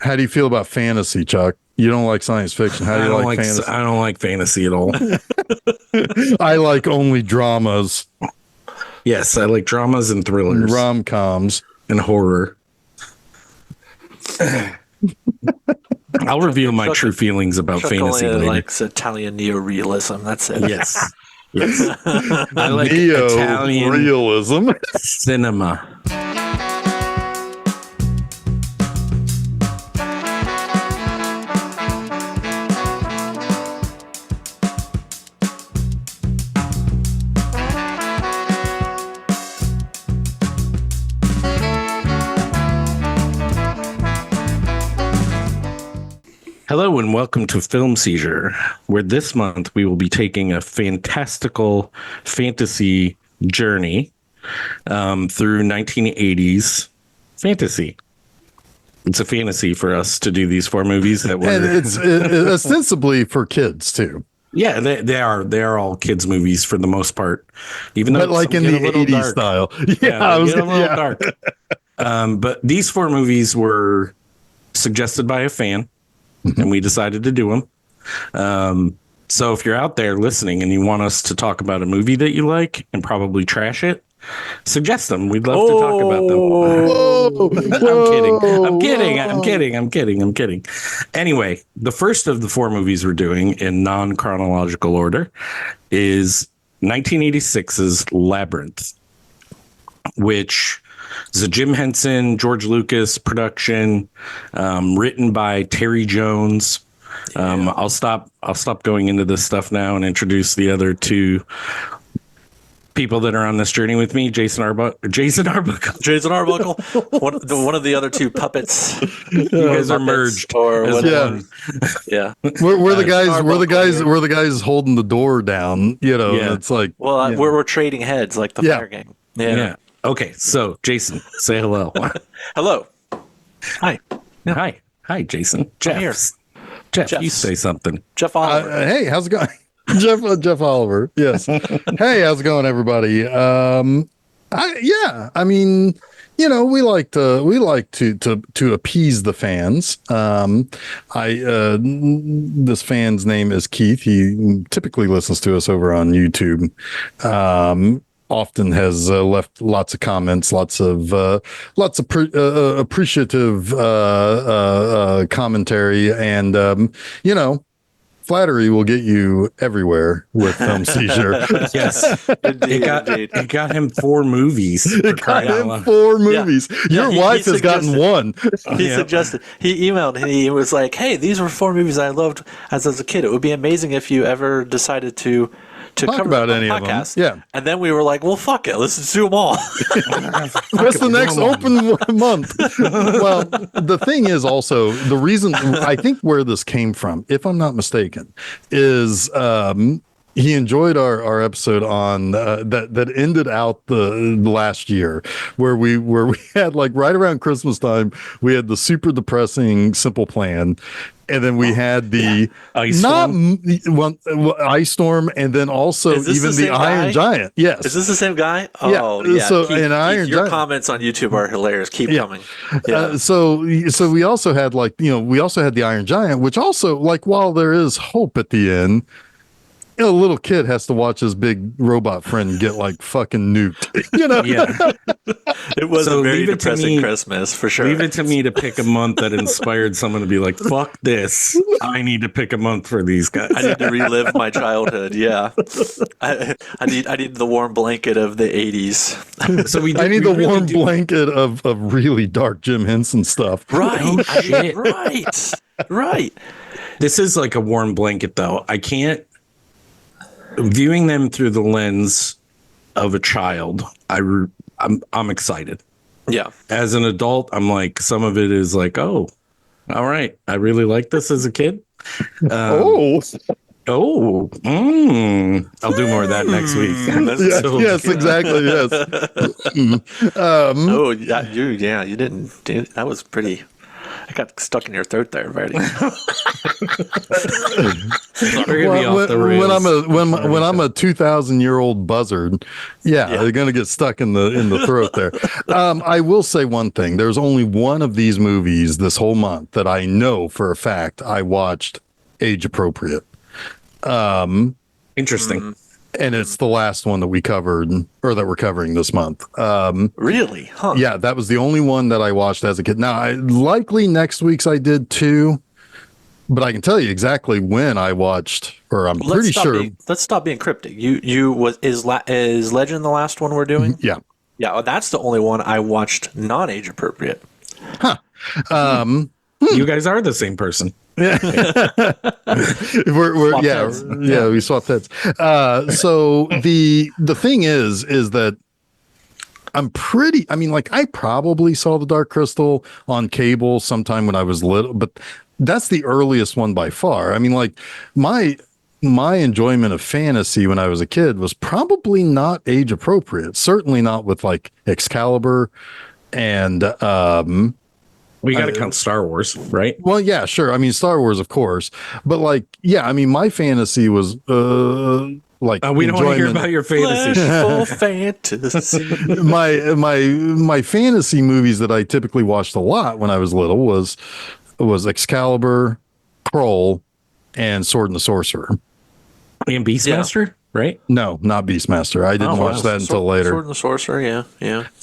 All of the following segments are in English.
How do you feel about fantasy, Chuck? You don't like science fiction. How do you like fantasy? I don't like fantasy at all. I like only dramas. Yes, I like dramas and thrillers. Rom-coms. And horror. I'll reveal my true feelings about Chuck fantasy only later. likes Italian neorealism. That's it. Yes. Yes. I like Neo Italian realism cinema. Hello and welcome to Film Seizure, where this month we will be taking a fantastical fantasy journey through 1980s fantasy. It's a fantasy for us to do these four movies that were, and it's ostensibly for kids too. Yeah, they are all kids movies for the most part, even though but like in the 80s style. Yeah, I was a little dark. But these four movies were suggested by a fan. And we decided to do them. So if you're out there listening and you want us to talk about a movie that you like and probably trash it, suggest them. We'd love to talk about them. I'm kidding. Anyway, the first of the four movies we're doing in non-chronological order is 1986's Labyrinth, which is a Jim Henson, George Lucas production, written by Terry Jones. I'll stop going into this stuff now and introduce the other two people that are on this journey with me. Jason Arbuckle. One of the other two puppets. You guys are merged. Or yeah. We're the guys holding the door down. You know, it's like we're trading heads like the fire game. Yeah. Okay, so Jason, say hello. Hello. Hi. Yeah. Hi, Jason. Jeff, you say something. Jeff Oliver. Hey, how's it going? Jeff Oliver. Yes. Hey, how's it going, everybody? I mean, you know, we like to appease the fans. This fan's name is Keith. He typically listens to us over on YouTube. Often has left lots of comments, lots of appreciative commentary, and you know, flattery will get you everywhere with Film Seizure. Yes, it got him four movies. It got him four movies. Your wife has gotten one. He suggested. He emailed. And he was like, "Hey, these were four movies I loved as a kid. It would be amazing if you ever decided to talk cover about any podcast." of them. Yeah. And then we were like, well, fuck it. Let's just do them all. What's the next open month? Well, the thing is also, the reason I think where this came from, if I'm not mistaken, is he enjoyed our episode on that ended out the last year where we had, like, right around Christmas time, we had the super depressing Simple Plan. And then we had the Ice Storm, and then also even the Iron Giant. Yes, is this the same guy? Oh, yeah. So Iron your Giant. Comments on YouTube are hilarious. Keep coming. Yeah. So we also had the Iron Giant, which also, like, while there is hope at the end, you know, a little kid has to watch his big robot friend get, like, fucking nuked. You know, It was a very depressing Christmas for sure. Leave it to me to pick a month that inspired someone to be like, "Fuck this! I need to pick a month for these guys. I need to relive my childhood." Yeah, I need the warm blanket of the '80s. So I need the warm blanket of really dark Jim Henson stuff. Right. Oh, shit. Right. This is like a warm blanket, though. I can't. Viewing them through the lens of a child, I'm excited. Yeah. As an adult, I'm like, some of it is like, oh, all right, I really like this as a kid. I'll do more of that next week. Yes, exactly. Yes. You didn't. That was pretty. I got stuck in your throat there, buddy. We're gonna be off the rails. When I'm a 2,000-year-old buzzard, they're gonna get stuck in the throat there. I will say one thing: there's only one of these movies this whole month that I know for a fact I watched age appropriate. Interesting. And it's the last one that we covered, or that we're covering this month. Really? Huh? Yeah, that was the only one that I watched as a kid. Now, likely next week's I did too, but I can tell you exactly when I watched, or I'm pretty sure. Let's stop being cryptic. Is Legend the last one we're doing? Yeah. Yeah, that's the only one I watched non-age appropriate. Huh. You guys are the same person. Yeah. We swapped heads. So the thing is that I probably saw The Dark Crystal on cable sometime when I was little, but that's the earliest one by far. I mean, like my enjoyment of fantasy when I was a kid was probably not age appropriate. Certainly not with like Excalibur and we got to count Star Wars, right? Well, yeah, sure. I mean, Star Wars, of course, but like, yeah, I mean, my fantasy was like we don't want to hear about your fantasy. Fleshful fantasy. My fantasy movies that I typically watched a lot when I was little was Excalibur, Kroll, and Sword and the Sorcerer. And Beastmaster, right? No, not Beastmaster. I didn't watch that until later. Sword and the Sorcerer, yeah.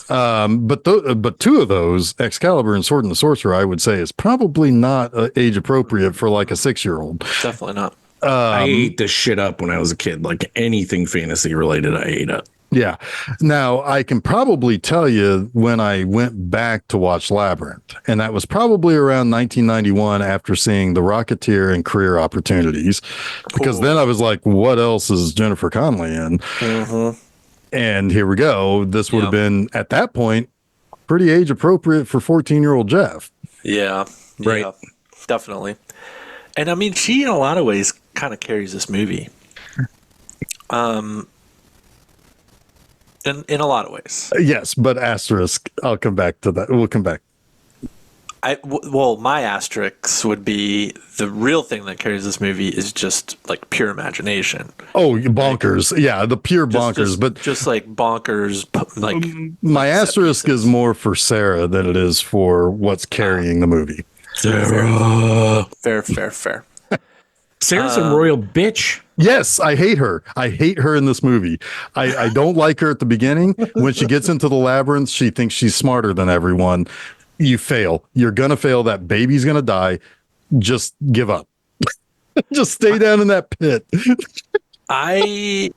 But two of those, Excalibur and Sword and the Sorcerer, I would say is probably not age appropriate for like a 6-year-old. Definitely not. I ate this shit up when I was a kid. Like anything fantasy related, I ate up. Yeah. Now, I can probably tell you when I went back to watch Labyrinth, and that was probably around 1991 after seeing The Rocketeer and Career Opportunities, because then I was like, what else is Jennifer Connelly in? Mm-hmm. And here we go. This would have been, at that point, pretty age appropriate for 14-year-old Jeff. Yeah. Right. Yeah, definitely. And I mean, she in a lot of ways kind of carries this movie. In a lot of ways. Yes, but asterisk. I'll come back to that. We'll come back. Well, my asterisk would be the real thing that carries this movie is just like pure imagination. Oh, bonkers. Yeah, the pure bonkers. But just like bonkers. Like my asterisk is more for Sarah than it is for what's carrying the movie. Sarah. Fair. Sarah's a royal bitch. Yes, I hate her. I hate her in this movie. I don't like her at the beginning. When she gets into the labyrinth, she thinks she's smarter than everyone. You fail. You're going to fail. That baby's going to die. Just give up. Just stay down in that pit. I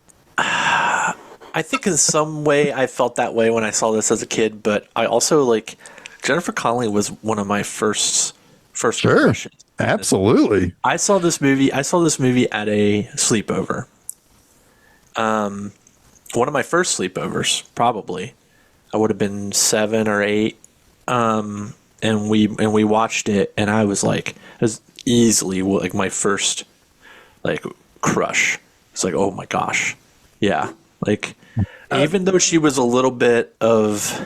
think in some way I felt that way when I saw this as a kid, but I also like Jennifer Connelly was one of my first Sure. impressions. Absolutely. I saw this movie at a sleepover. One of my first sleepovers, probably. I would have been 7 or 8. And we watched it, and I was like, it was easily like my first like crush. It's like, oh my gosh. Yeah. Like even though she was a little bit of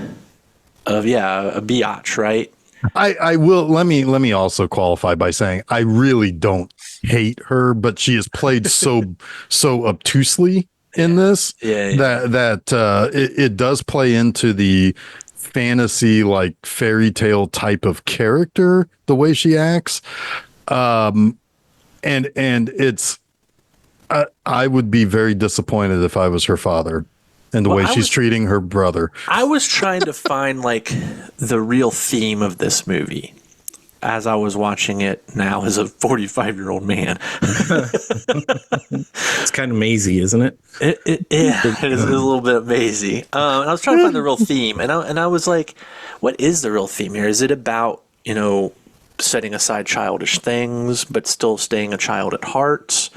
a biatch, right? I will let me also qualify by saying I really don't hate her, but she is played so obtusely in this that it does play into the fantasy like fairy tale type of character, the way she acts. And it's I would be very disappointed if I was her father. And the way she's treating her brother. I was trying to find like the real theme of this movie as I was watching it now as a 45-year-old man. It's kind of mazy, isn't it? It is a little bit mazy. And I was trying to find the real theme, and I was like, what is the real theme here? Is it about, setting aside childish things but still staying a child at heart?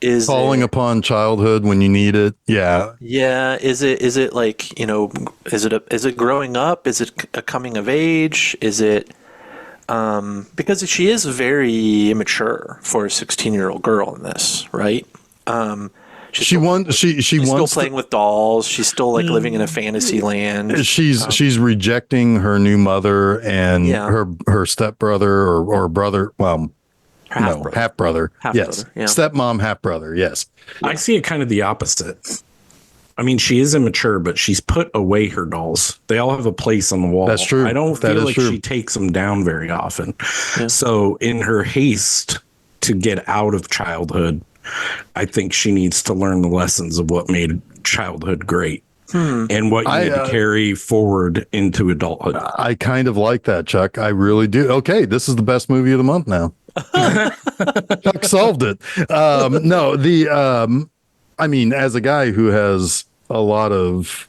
Is falling upon childhood when you need it? Yeah. Yeah. Is it like, is it growing up? Is it a coming of age? Is it because she is very immature for a 16-year-old girl in this, right? She wants. She's still playing with dolls. She's still like living in a fantasy land. She's rejecting her new mother and her stepbrother or brother. Well, half brother. Yes, yeah. Stepmom, half brother. Yes. I see it kind of the opposite. I mean, she is immature, but she's put away her dolls. They all have a place on the wall. That's true. I don't feel like she takes them down very often. Yeah. So in her haste to get out of childhood, I think she needs to learn the lessons of what made childhood great and what you need to carry forward into adulthood. I kind of like that, Chuck. I really do. Okay, this is the best movie of the month now. Chuck solved it. I mean, as a guy who has a lot of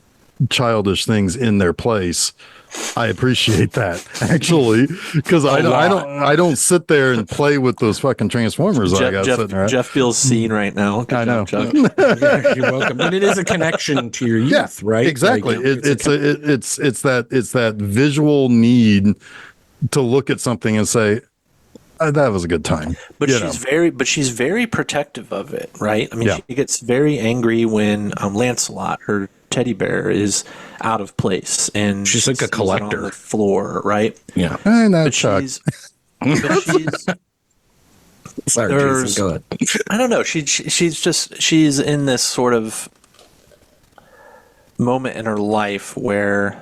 childish things in their place, I appreciate that actually, because I don't sit there and play with those fucking Transformers. Jeff feels seen right now. I know. You're welcome. But it is a connection to your youth, right? Exactly. Like, it's that visual need to look at something and say, that was a good time. But she's very protective of it, right? I mean, she gets very angry when Lancelot, her teddy bear, is out of place, and she's like a collector on the floor, right? Yeah, I know, Chuck. Sorry, Jason, go ahead. I don't know. She's in this sort of moment in her life where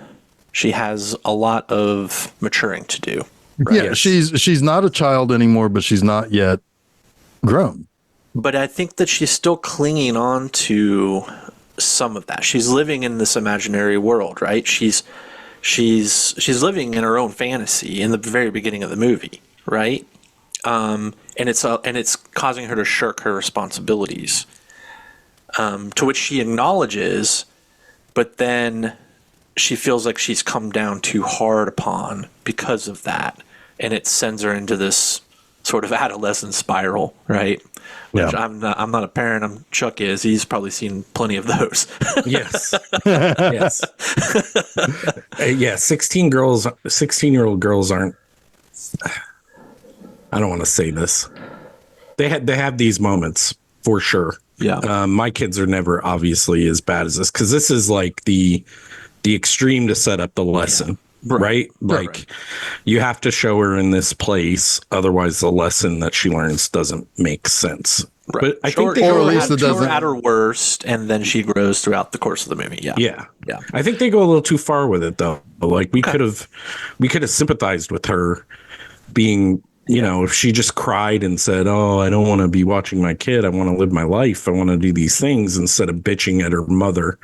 she has a lot of maturing to do. Right? Yeah, she's not a child anymore, but she's not yet grown. But I think that she's still clinging on to some of that. She's living in this imaginary world, right? She's living in her own fantasy in the very beginning of the movie, right? And it's causing her to shirk her responsibilities, to which she acknowledges, but then she feels like she's come down too hard upon because of that, and it sends her into this sort of adolescent spiral, right? Which I'm not a parent. Chuck is. He's probably seen plenty of those. Yes. Yes. 16-year-old girls aren't. I don't want to say this. They have these moments for sure. Yeah. My kids are never obviously as bad as this, because this is like the extreme to set up the lesson. Yeah. Right? Like you have to show her in this place, otherwise the lesson that she learns doesn't make sense. Right. But I think at her worst, and then she grows throughout the course of the movie. Yeah. I think they go a little too far with it, though. Like we could have sympathized with her being, if she just cried and said, "Oh, I don't want to be watching my kid. I want to live my life. I want to do these things," instead of bitching at her mother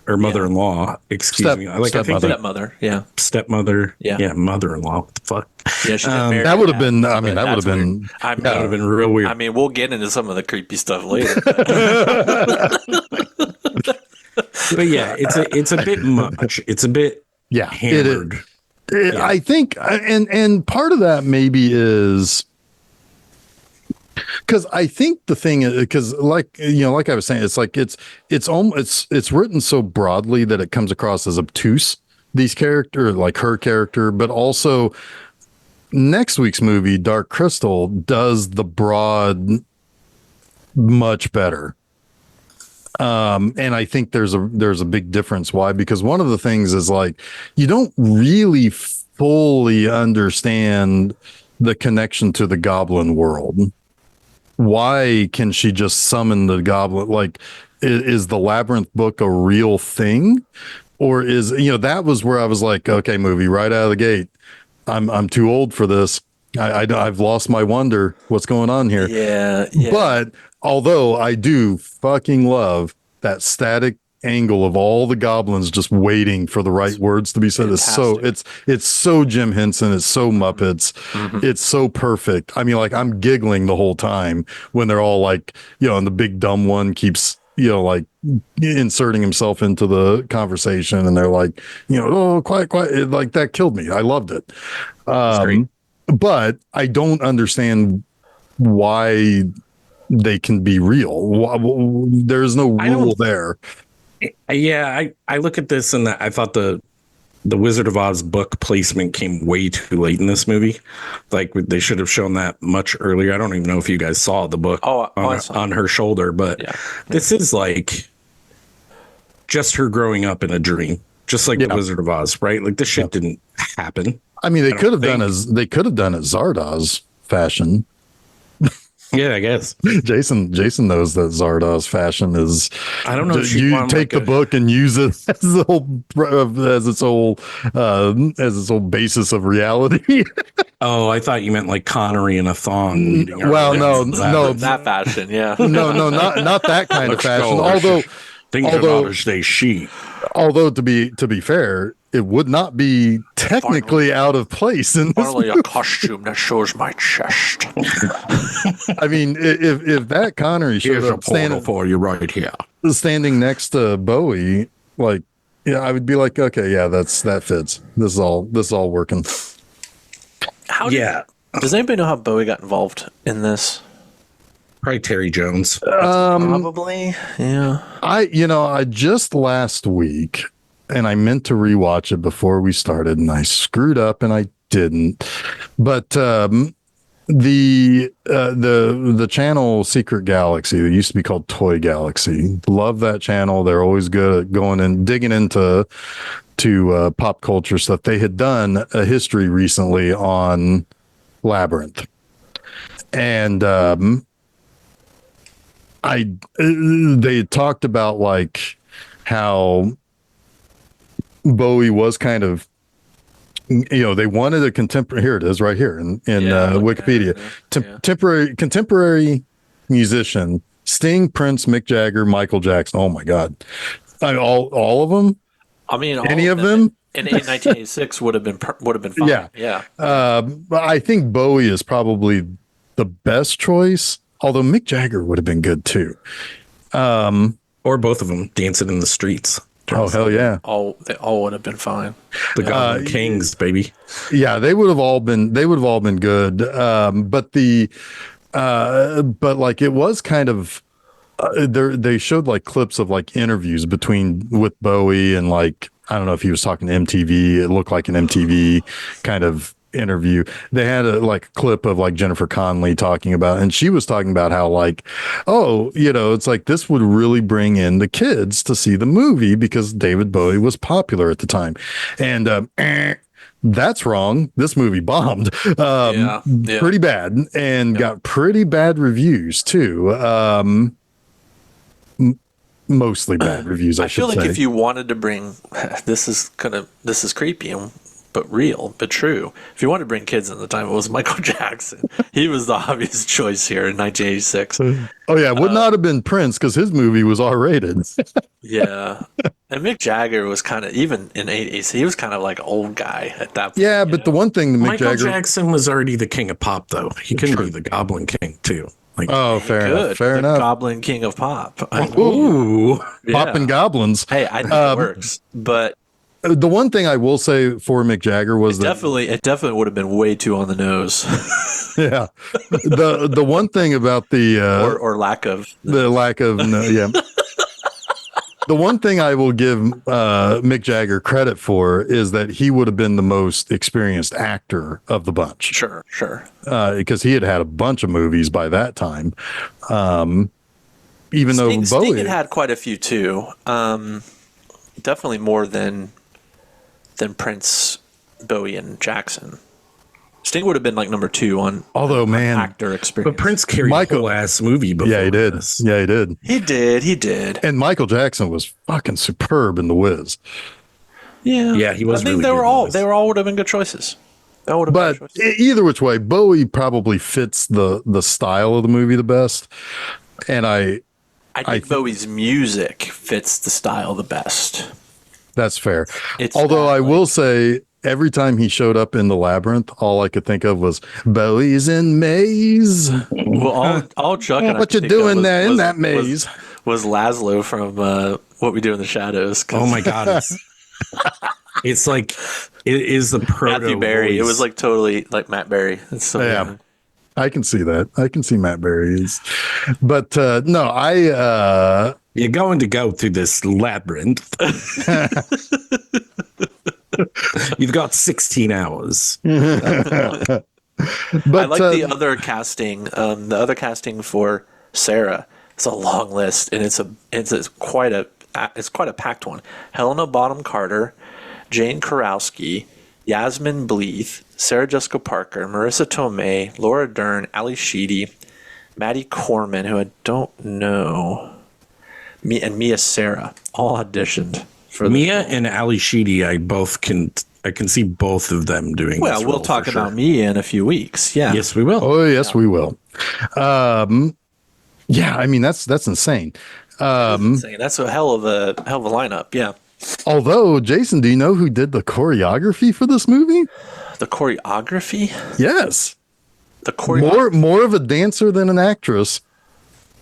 or mother-in-law. Stepmother. Yeah. Stepmother. Yeah. Mother-in-law. What the fuck? Yeah. She got married. That would have been. I mean, that would have been. That would have been real weird. I mean, we'll get into some of the creepy stuff later. But yeah, it's a bit much. It's a bit hammered. I think, and part of that maybe is because I think the thing is, because like I was saying, it's like it's written so broadly that it comes across as obtuse. These character, like her character, but also next week's movie, Dark Crystal, does the broad much better. And I think there's a big difference. Why? Because one of the things is like, you don't really fully understand the connection to the goblin world. Why can she just summon the goblin? Like, is the Labyrinth book a real thing? Or is, that was where I was like, okay, movie, right out of the gate, I'm too old for this. I've lost my wonder. What's going on here? Yeah. But although I do fucking love that static angle of all the goblins just waiting for the right words to be said, it's so Jim Henson, it's so Muppets, it's so perfect. I mean, like, I'm giggling the whole time when they're all like, and the big dumb one keeps like inserting himself into the conversation, and they're like, oh, quiet, like that killed me. I loved it. But I don't understand why they can be real. There's no rule there. Yeah, I look at this and I thought the the Wizard of Oz book placement came way too late in this movie. Like they should have shown that much earlier. I don't even know if you guys saw the book on her shoulder, but this is like just her growing up in a dream, just like the Wizard of Oz, right? Like this shit didn't happen. I mean, they could have done it Zardoz fashion. Yeah, I guess Jason knows that Zardoz fashion is. I don't know. If you take the book and use it as its whole basis of reality. Oh, I thought you meant like Connery in a thong. Well, no, that fashion, yeah. No, not that kind of fashion. Although things are not as they she. Although to be fair, it would not be technically out of place in this Finally a costume that shows my chest. I mean, if that Connery showed Here's up a portal for you right here, standing next to Bowie, like, yeah, I would be like, okay, yeah, that fits. This is all working. Does anybody know how Bowie got involved in this? Probably Terry Jones. Probably, yeah. I just last week, and I meant to rewatch it before we started, and I screwed up and I didn't. But the channel Secret Galaxy, that used to be called Toy Galaxy, love that channel. They're always good at going and digging into pop culture stuff. They had done a history recently on Labyrinth, and they talked about like how Bowie was kind of, they wanted a contemporary. Here it is, right here in Wikipedia. Contemporary musician: Sting, Prince, Mick Jagger, Michael Jackson. Oh my God, all of them. I mean, any of them in 1986 would have been fine. Yeah. But I think Bowie is probably the best choice. Although Mick Jagger would have been good too. Or both of them dancing in the streets. Oh, hell yeah. They all would have been fine. The Goblin Kings, baby. Yeah, they would have all been good. But like it was kind of, they showed like clips of like interviews with Bowie, and like, I don't know if he was talking to MTV. It looked like an MTV kind of interview. They had a clip of like Jennifer Connelly talking about, and she was talking about how like, it's like this would really bring in the kids to see the movie because David Bowie was popular at the time. And that's wrong. This movie bombed pretty bad, and got pretty bad reviews too. Mostly bad reviews, I feel should like say. if you wanted to bring this is creepy but real, but true. If you wanted to bring kids in the time, it was Michael Jackson. He was the obvious choice here in 1986. Oh yeah, would not have been Prince because his movie was R-rated. Yeah, and Mick Jagger was kind of, even in 80s, he was kind of like an old guy at that point. Yeah, but the one thing that Michael Jackson was already the king of pop, though. He couldn't be the Goblin King too. Like, fair enough. Fair enough. Goblin King of Pop. Ooh, popping goblins. Hey, I think it works, but. The one thing I will say for Mick Jagger was it definitely would have been way too on the nose. Yeah. The one thing about the or lack of the one thing I will give Mick Jagger credit for is that he would have been the most experienced actor of the bunch. Sure. Because he had a bunch of movies by that time. Even though Bowie Sting had quite a few too. Definitely more than Prince, Bowie, and Jackson. Sting would have been like number 2 on actor experience. But Prince carried a whole ass movie before. Yeah, he did. This. Yeah, he did. He did. And Michael Jackson was fucking superb in The Wiz. Yeah, he was. I think they were all would have been good choices. But either which way, Bowie probably fits the style of the movie the best. And I think Bowie's music fits the style the best. That's fair. Although I will say, every time he showed up in the Labyrinth, all I could think of was Bowie's in maze. Well, all Chuck and what you doing there in that maze? Was Laszlo from What We Do in the Shadows. Oh my God. It's like, it is the proto Matthew Berry. voice. It was like totally like Matt Berry. It's so good. I can see that. I can see Matt Berry's. But no, you're going to go through this labyrinth. You've got 16 hours. But I like the other casting. The other casting for Sarah. It's a long list, and it's quite a packed one. Helena Bonham Carter, Jane Karowski, Yasmin Bleeth, Sarah Jessica Parker, Marissa Tomei, Laura Dern, Ali Sheedy, Maddie Corman, who I don't know, and Mia Sarah all auditioned for Mia and Ali Sheedy. I can see both of them doing. Well, we'll talk about Mia in a few weeks. Yeah. Yes, we will. Oh, yes, we will. Yeah, I mean that's insane. That's a hell of a lineup. Yeah. Although, Jason, do you know who did the choreography for this movie? The choreography? Yes. The choreography. More of a dancer than an actress,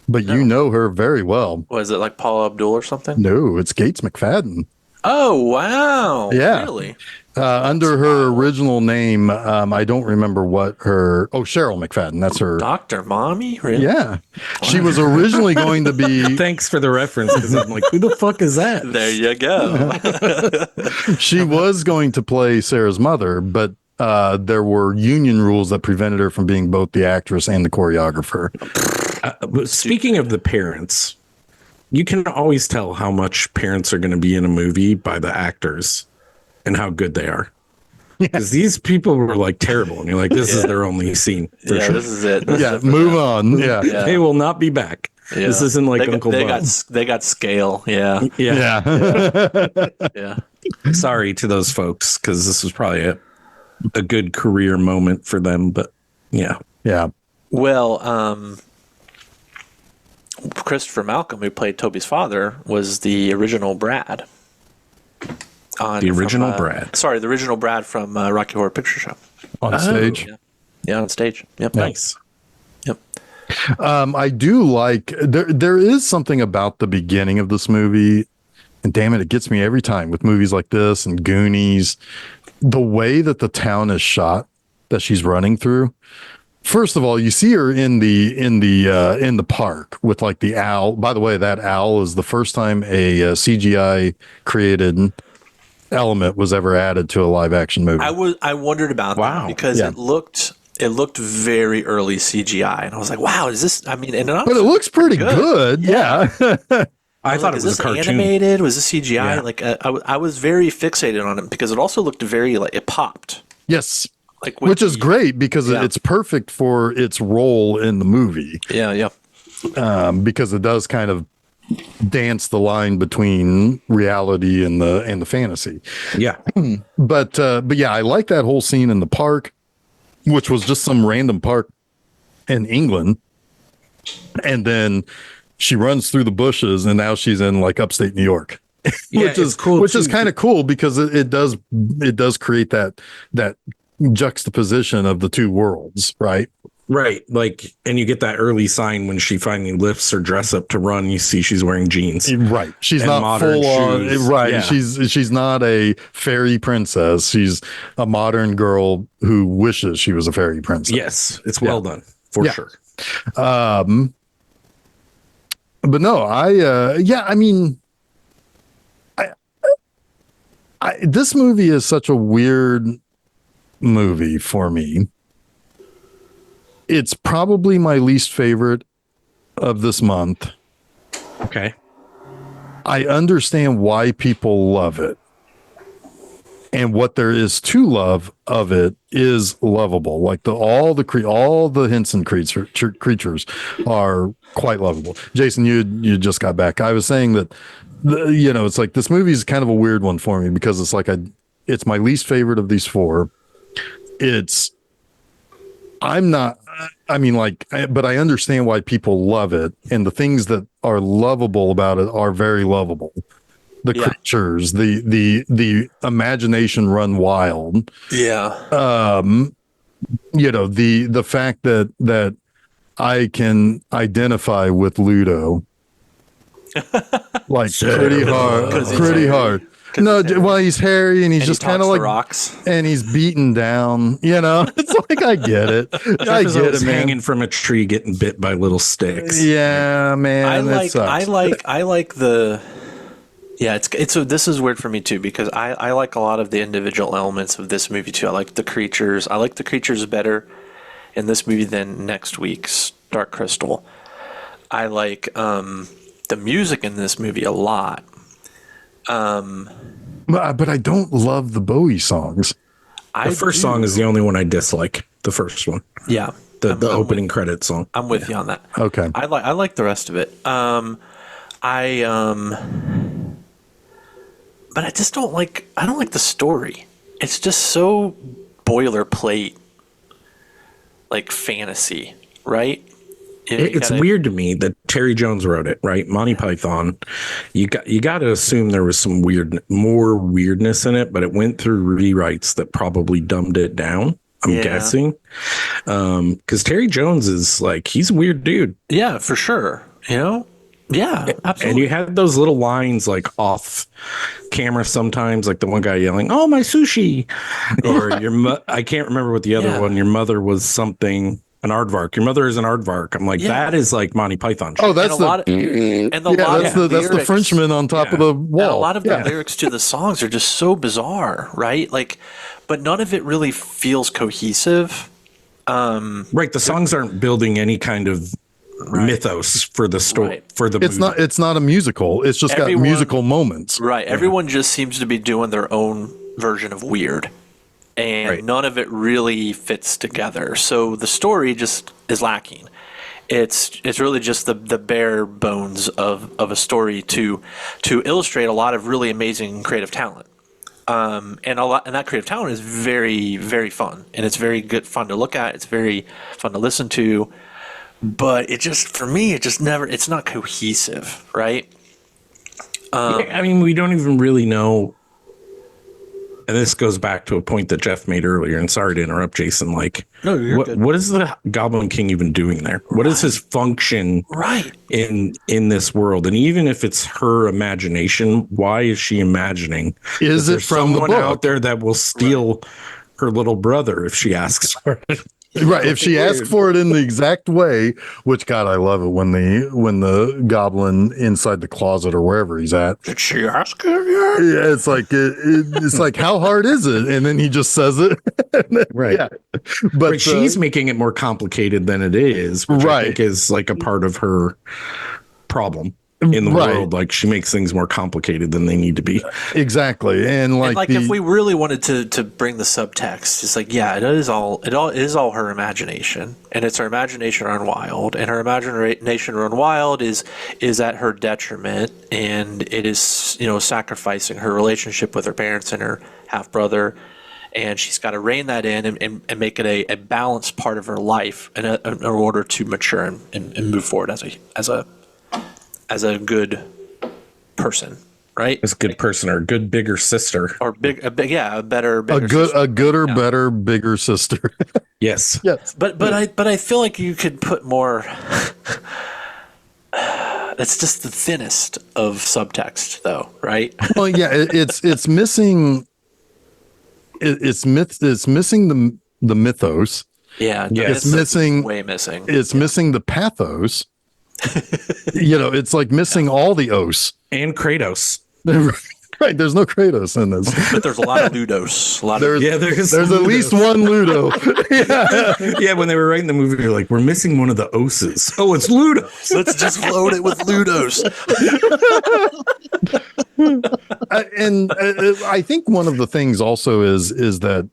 but you know her very well. Was it like Paula Abdul or something? No, it's Gates McFadden. Oh, wow. Yeah. Really? Under her original name, I don't remember what her... Oh, Cheryl McFadden. That's her... Dr. Mommy? Really? Yeah. She was originally going to be... Thanks for the reference, because I'm like, who the fuck is that? There you go. She was going to play Sarah's mother, but there were union rules that prevented her from being both the actress and the choreographer. But speaking of the parents, you can always tell how much parents are going to be in a movie by the actors and how good they are. Because these people were like terrible, and you're like, this is their only scene for sure. This is it. Move on. Yeah. They will not be back. Yeah. This isn't like Uncle Bob. They got scale. Yeah. Yeah. Sorry to those folks, because this was probably a good career moment for them, but yeah. Well, Christopher Malcolm, who played Toby's father, was the original Brad. The original Brad from Rocky Horror Picture Show. On stage. Yeah, on stage. Yep. Nice. Yep. I do like there is something about the beginning of this movie, and damn it gets me every time with movies like this and Goonies. The way that the town is shot that she's running through. First of all, you see her in the park with like the owl. By the way, that owl is the first time a CGI created element was ever added to a live action movie. I wondered about that because it looked very early CGI, and I was like, wow, is this? I mean, but it looks pretty good. Yeah. I thought it was a cartoon. Animated? Was this CGI? Yeah. Like I was very fixated on it because it also looked very like it popped. Yes. Which is great because it's perfect for its role in the movie. Yeah. Because it does kind of dance the line between reality and the fantasy. Yeah. But yeah, I like that whole scene in the park, which was just some random park in England. And then she runs through the bushes and now she's in like upstate New York. Which is cool. Which is kind of cool because it does create that juxtaposition of the two worlds, right? Right. Like, and you get that early sign when she finally lifts her dress up to run. You see she's wearing jeans. Right. She's not full on. Right. Yeah. She's not a fairy princess. She's a modern girl who wishes she was a fairy princess. Yes. It's well done for sure. But no, I mean, this movie is such a weird movie for me. It's probably my least favorite of this month. Okay. I understand why people love it. And what there is to love of it is lovable. Like all the Henson creatures are quite lovable. Jason, you just got back. I was saying that it's like this movie is kind of a weird one for me because it's like it's my least favorite of these four. But I understand why people love it, and the things that are lovable about it are very lovable. The creatures, the imagination run wild. Yeah. The fact that I can identify with Ludo, like pretty hard. No, well, he's hairy and he's just kind of like rocks, and he's beaten down. It's like I get it. I get it, man. Hanging from a tree, getting bit by little sticks. Yeah, man. I like Yeah, it's this is weird for me too because I like a lot of the individual elements of this movie too. I like the creatures. I like the creatures better in this movie than next week's Dark Crystal. I like the music in this movie a lot. But I don't love the Bowie songs. The first song is the only one I dislike. The first one. Yeah. The opening credit song. I'm with you on that. Okay. I like the rest of it. But I just don't like the story. It's just so boilerplate, like fantasy, right? It's weird to me that Terry Jones wrote it, right? Monty Python. You got to assume there was some more weirdness in it, but it went through rewrites that probably dumbed it down. I'm guessing, because Terry Jones is like, he's a weird dude. Yeah, for sure. Yeah, absolutely. And you had those little lines like off camera sometimes, like the one guy yelling, "Oh, my sushi," or I can't remember what the other one. Your mother was something. An aardvark. Your mother is an aardvark. I'm like, that is like Monty Python shit. Oh, that's that's the Frenchman on top of the wall. And a lot of the lyrics to the songs are just so bizarre, right? Like, but none of it really feels cohesive. Right. The songs aren't building any kind of mythos for the story for the movie. It's not a musical. It's just got musical moments. Right. Everyone just seems to be doing their own version of weird. And none of it really fits together. So the story just is lacking. It's really just the bare bones of a story to illustrate a lot of really amazing creative talent. And that creative talent is very, very fun, and it's very fun to look at. It's very fun to listen to, but for me, it's not cohesive, right? I mean, we don't even really know. And this goes back to a point that Jeff made earlier. And sorry to interrupt, Jason. Like, no, you're good. What is the Goblin King even doing there? What is his function in this world? And even if it's her imagination, why is she imagining? Is it from the book out there that will steal her little brother if she asks for it? Right. If she asks for it in the exact way, which God, I love it when the goblin inside the closet or wherever he's at. Did she ask him? Yeah, it's like it's like, how hard is it? And then he just says it. Right. Yeah. But she's making it more complicated than it is, which I think is like a part of her problem in the world. Like, she makes things more complicated than they need to be. Exactly. And if we really wanted to bring the subtext, it's like, it is all her imagination, and it's her imagination run wild, and her imagination run wild is at her detriment, and it is, sacrificing her relationship with her parents and her half brother, and she's got to rein that in and make it a balanced part of her life in order to mature and move forward as a good person, right? As a good person, or a good bigger sister, or a better, better, bigger sister. Yes. But I feel like you could put more. That's just the thinnest of subtext, though, right? Well, yeah, it's missing. It's missing the mythos. Yeah, it's missing. Way missing. It's missing the pathos. It's like missing all the os and Kratos. Right, there's no Kratos in this, but there's a lot of Ludos. There's at least one Ludo. When they were writing the movie, they're like, we're missing one of the oses. Oh, it's Ludos. Let's just load it with Ludos. And I think one of the things also is that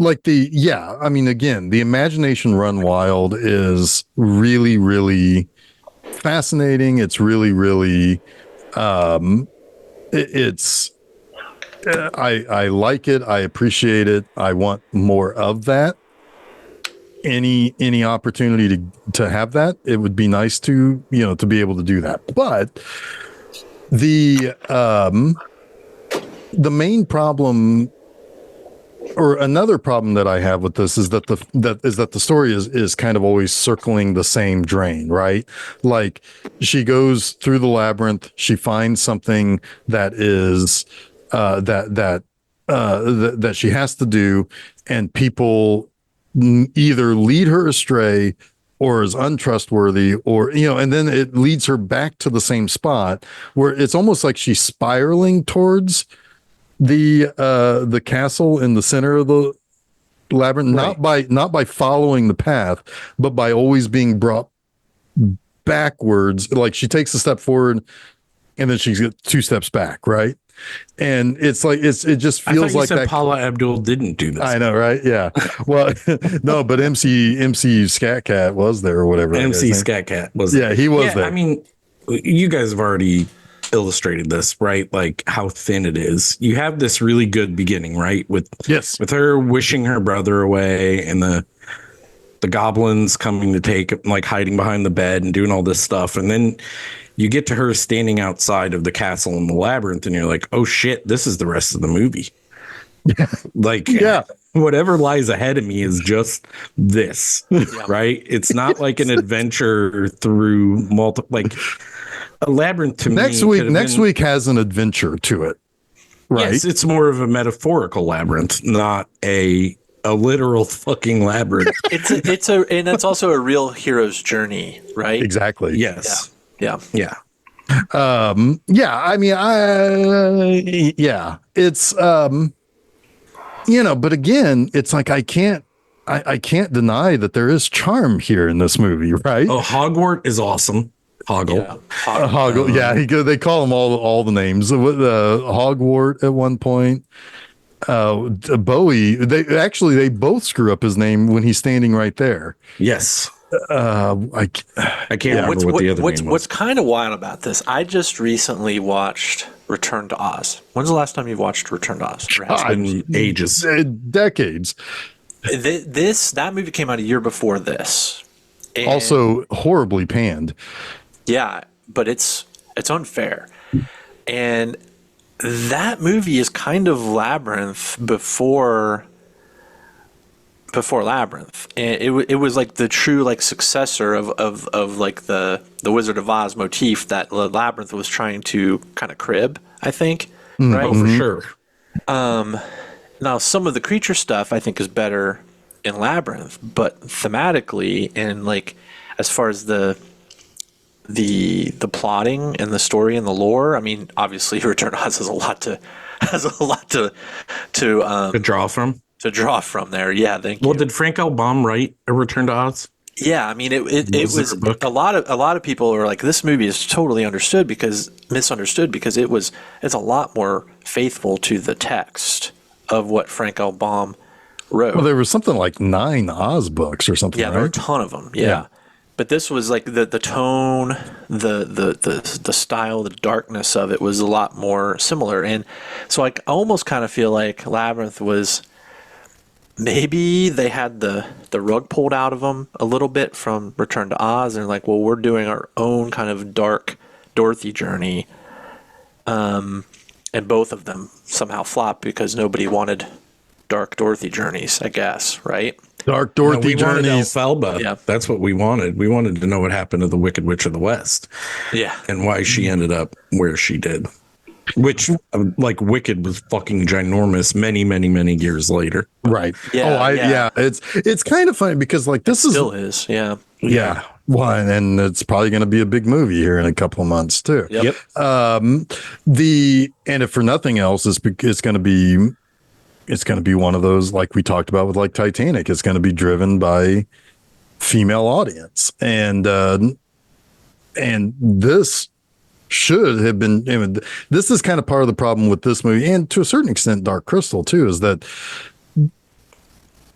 again, the imagination run wild is really, really fascinating. It's really, really, I like it. I appreciate it. I want more of that. Any opportunity to have that, it would be nice to be able to do that. But the main problem, or another problem that I have with this, is that the story is kind of always circling the same drain, right? Like, she goes through the labyrinth, she finds something that is that she has to do, and people either lead her astray or is untrustworthy, or and then it leads her back to the same spot where it's almost like she's spiraling towards the castle in the center of the labyrinth, not by following the path, but by always being brought backwards. Like, she takes a step forward and then she's got 2 steps back, right? And it's like it just feels like that. Paula Abdul didn't do this. I know, right? Yeah. Well, no, but MC Scat Cat was there or whatever. MC Scat Cat was. Yeah, he was there. I mean, you guys have already illustrated this, right? Like how thin it is. You have this really good beginning, right? With her wishing her brother away, and the goblins coming to take, like, hiding behind the bed and doing all this stuff, and then you get to her standing outside of the castle in the labyrinth, and you're like, oh shit, this is the rest of the movie. Like, whatever lies ahead of me is just this, right? It's not like an adventure through multiple, like a labyrinth to next me. Next week has an adventure to it, right? Yes, it's more of a metaphorical labyrinth, not a literal fucking labyrinth. And it's also a real hero's journey, right? Exactly. Yes. Yeah. I mean, it's but again, it's like I can't deny that there is charm here in this movie, right? Oh, Hogwarts is awesome. Hoggle. Hoggle. Yeah, they call him all the names. Hogwarts at one point. Bowie. They both screw up his name when he's standing right there. Yes. I can't remember what the other name was. What's kind of wild about this? I just recently watched Return to Oz. When's the last time you watched Return to Oz? It's been ages, decades. That movie came out a year before this. And also horribly panned. Yeah, but it's unfair. And that movie is kind of Labyrinth before Labyrinth, and it was like the true like successor of like the Wizard of Oz motif that Labyrinth was trying to kind of crib, I think. Right? Oh, for sure. Now some of the creature stuff I think is better in Labyrinth, but thematically and like as far as the plotting and the story and the lore, I mean, obviously Return to Oz has a lot to draw from. To draw from there, yeah. Thank you. Well, did Frank L. Baum write A Return to Oz? Yeah, I mean, it was a lot of people are like, this movie is totally misunderstood because it's a lot more faithful to the text of what Frank L. Baum wrote. Well, there was something like 9 Oz books or something. Yeah, there were a ton of them. Yeah. But this was like the tone, the style, the darkness of it was a lot more similar, and so I almost kind of feel like Labyrinth was. Maybe they had the rug pulled out of them a little bit from Return to Oz, and like, well, we're doing our own kind of dark Dorothy journey, and both of them somehow flopped because nobody wanted dark Dorothy journeys, I guess, right? Dark Dorothy journeys. Elphaba. Yeah, that's what we wanted. We wanted to know what happened to the Wicked Witch of the West, and why she ended up where she did. Which, like, Wicked was fucking ginormous many, many, many years later. Right. Yeah. It's kind of funny because, like, this still is. Yeah. Yeah. Well, and it's probably going to be a big movie here in a couple of months too. Yep. And if for nothing else, it's going to be one of those, like we talked about with like Titanic. It's going to be driven by female audience, and this should have been. I mean, this is kind of part of the problem with this movie, and to a certain extent, Dark Crystal too, is that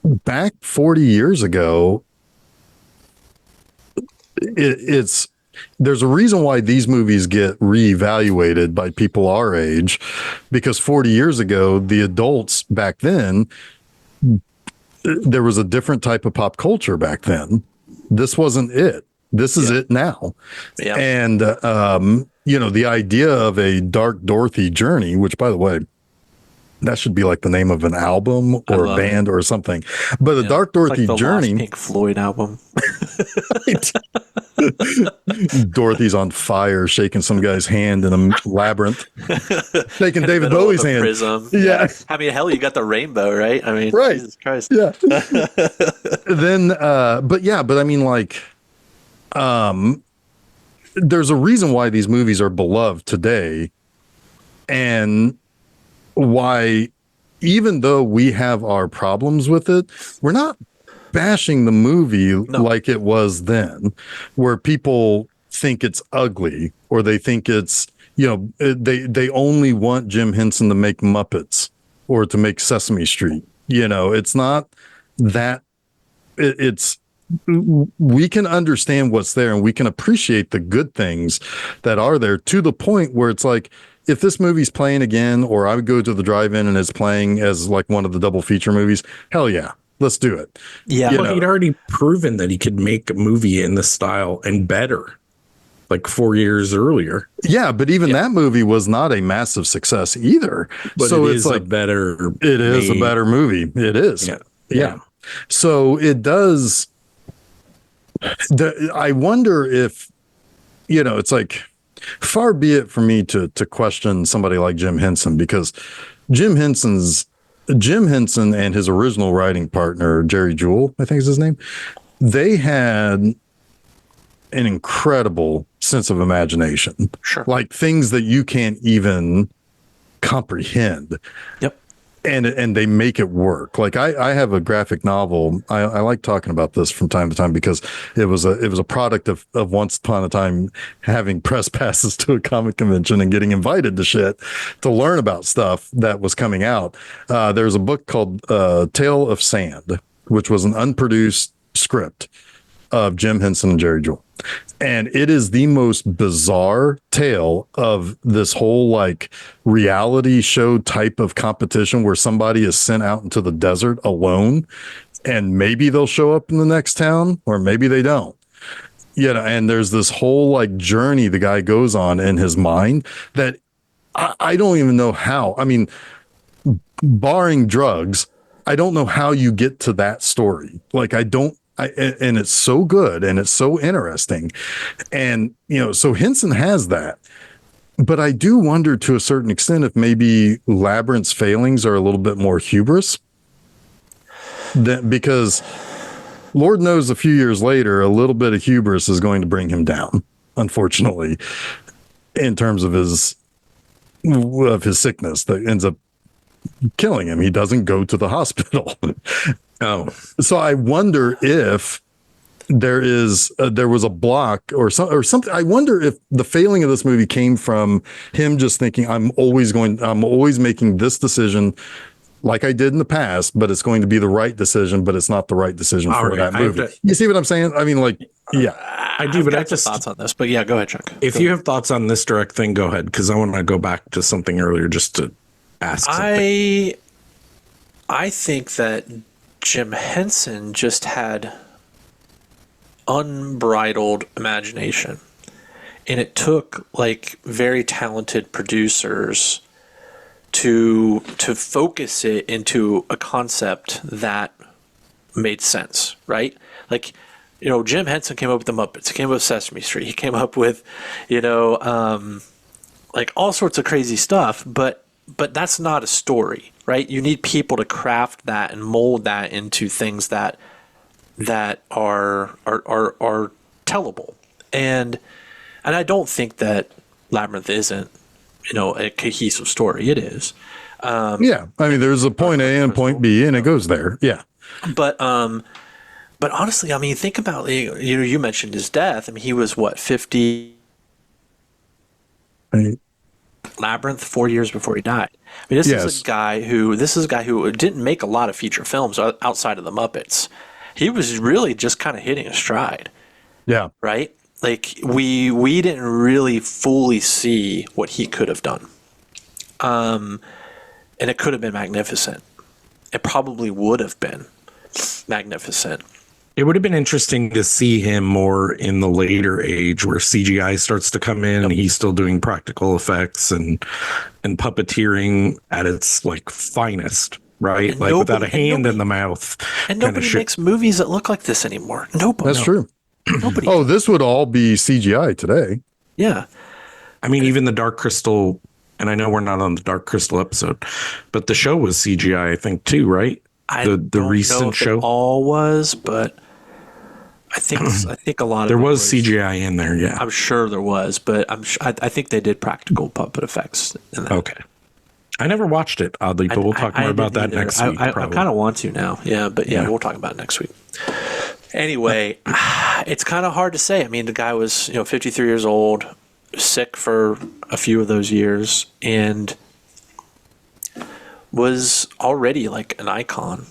back 40 years ago, there's a reason why these movies get reevaluated by people our age, because 40 years ago, the adults back then, there was a different type of pop culture back then. This wasn't it. This is it now. Yeah. And, the idea of a Dark Dorothy journey, which, by the way, that should be like the name of an album or a band or something. But the Dark Dorothy like the journey. Lost Pink Floyd album. Dorothy's on fire, shaking some guy's hand in a labyrinth, shaking David Bowie's hand. Prism. Yeah. I mean, hell, you got the rainbow, right? I mean, right. Jesus Christ. Yeah. Then, but I mean, like, there's a reason why these movies are beloved today, and why, even though we have our problems with it, we're not bashing the movie like it was then, where people think it's ugly, or they think it's, they only want Jim Henson to make Muppets or to make Sesame Street. It's not that. It's, we can understand what's there, and we can appreciate the good things that are there, to the point where it's like, if this movie's playing again, or I would go to the drive-in and it's playing as like one of the double feature movies, hell yeah, let's do it. Yeah. Well, he'd already proven that he could make a movie in this style and better, like 4 years earlier. Yeah, but even that movie was not a massive success either. But so it it's is like a better. It is a better movie. It is. Yeah. So it does. I wonder if, it's like, far be it for me to question somebody like Jim Henson, because Jim Henson and his original writing partner, Jerry Jewell, I think is his name, they had an incredible sense of imagination. Sure. Like things that you can't even comprehend. Yep. And they make it work. Like I have a graphic novel. I like talking about this from time to time, because it was a product of once upon a time having press passes to a comic convention and getting invited to shit to learn about stuff that was coming out. There's a book called Tale of Sand, which was an unproduced script of Jim Henson and Jerry Jewell. And it is the most bizarre tale of this whole like reality show type of competition, where somebody is sent out into the desert alone, and maybe they'll show up in the next town, or maybe they don't. And there's this whole like journey the guy goes on in his mind that I don't even know how. I mean, barring drugs, I don't know how you get to that story. Like and it's so good and it's so interesting. And, so Henson has that. But I do wonder to a certain extent if maybe Labyrinth's failings are a little bit more hubris. Because Lord knows a few years later, a little bit of hubris is going to bring him down, unfortunately, in terms of his sickness that ends up killing him. He doesn't go to the hospital. Oh, so I wonder if there was a block or something. I wonder if the failing of this movie came from him just thinking, I'm always making this decision like I did in the past, but it's going to be the right decision, but it's not the right decision for that movie. You see what I'm saying? I mean, like, yeah, I do, but I just thoughts on this. But yeah, go ahead, Chuck. If you have thoughts on this direct thing, go ahead, because I want to go back to something earlier just to ask something. I think that Jim Henson just had unbridled imagination, and it took like very talented producers to focus it into a concept that made sense, right? Like, Jim Henson came up with the Muppets, he came up with Sesame Street, he came up with, like all sorts of crazy stuff, but that's not a story, right? You need people to craft that and mold that into things that are tellable. And I don't think that Labyrinth isn't, a cohesive story. It is. Yeah. I mean, there's a point A and point B, and it goes there. Yeah. But honestly, I mean, think about, you mentioned his death. I mean, he was what, 50? Right. Labyrinth 4 years before he died. I mean, this is a guy who didn't make a lot of feature films outside of the Muppets. He was really just kind of hitting a stride. Yeah. Right? Like we didn't really fully see what he could have done. And it could have been magnificent. It probably would have been magnificent. It would have been interesting to see him more in the later age where CGI starts to come in and he's still doing practical effects and puppeteering at its like finest, right? And like without a hand in the mouth. And nobody makes movies that look like this anymore. Nobody. That's true. Nobody. Oh, this would all be CGI today. Yeah. I mean, even the Dark Crystal, and I know we're not on the Dark Crystal episode, but the show was CGI, I think, too, right? The recent show. It all was, but I think a lot of There it was CGI in there, yeah. I'm sure there was, but I think they did practical puppet effects in that. Okay. I never watched it, oddly, but we'll talk more about that next week. I probably. kind of want to now. Yeah, but yeah, we'll talk about it next week. Anyway, it's kind of hard to say. I mean, the guy was, 53 years old, sick for a few of those years, and was already like an icon.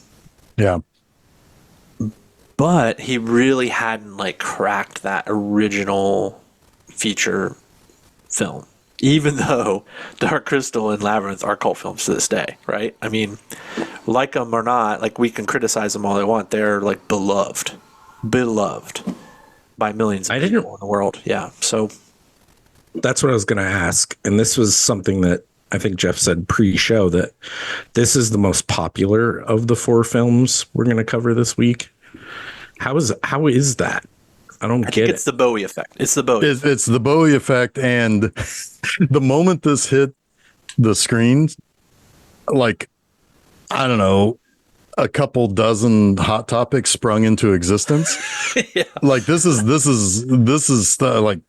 Yeah. But he really hadn't like cracked that original feature film, even though Dark Crystal and Labyrinth are cult films to this day, right? I mean, like them or not, like we can criticize them all they want. They're like beloved by millions of people in the world. Yeah. So that's what I was going to ask. And this was something that I think Jeff said pre-show, that this is the most popular of the 4 films we're going to cover this week. How is that? I don't get it. It's the Bowie effect. It's the Bowie. It's the Bowie effect, and the moment this hit the screens, like, I don't know, a couple dozen Hot Topics sprung into existence. Yeah. Like this is stuff like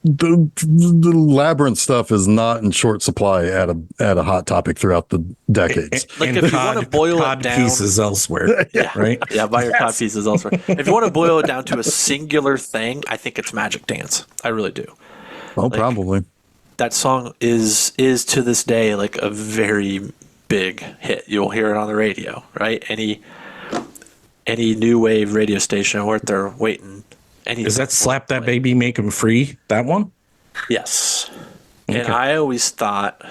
the Labyrinth stuff is not in short supply at a Hot Topic throughout the decades. Like if you want to boil it down, pieces elsewhere, right? Yeah, buy your cod pieces elsewhere. If you want to boil it down to a singular thing, I think it's Magic Dance. I really do. Oh, probably. That song is to this day like a very big hit. You'll hear it on the radio, right? Any new wave radio station worth their weight in. Is that Slap That Baby, Make 'Em Free? That one? Yes. Okay. And I always thought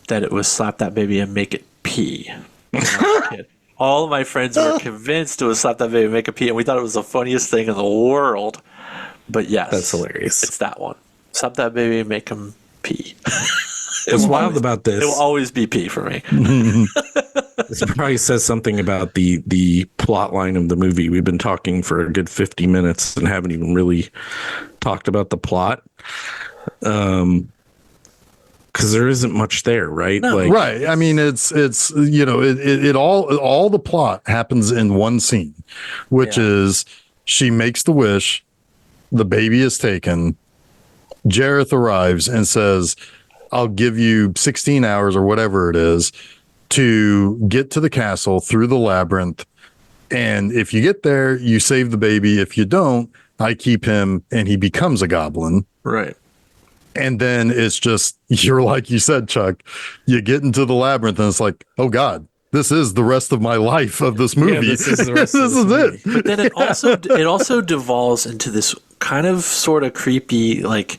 that it was Slap That Baby and Make It Pee. When I was a kid. All of my friends were convinced it was Slap That Baby and Make It Pee, and we thought it was the funniest thing in the world. But yes. That's hilarious. It's that one. Slap That Baby and Make 'Em Pee. What's wild about this? It will always be pee for me. This probably says something about the plot line of the movie. We've been talking for a good 50 minutes and haven't even really talked about the plot. Because there isn't much there, right? No. Right. I mean, it's it all the plot happens in one scene, which is she makes the wish, the baby is taken, Jareth arrives and says, I'll give you 16 hours or whatever it is to get to the castle through the labyrinth. And if you get there, you save the baby. If you don't, I keep him and he becomes a goblin. Right. And then it's just, you're like you said, Chuck, you get into the labyrinth and it's like, oh God, this is the rest of my life of this movie. Yeah, this is the rest this of is movie. it. But then it also devolves into this kind of sort of creepy, like,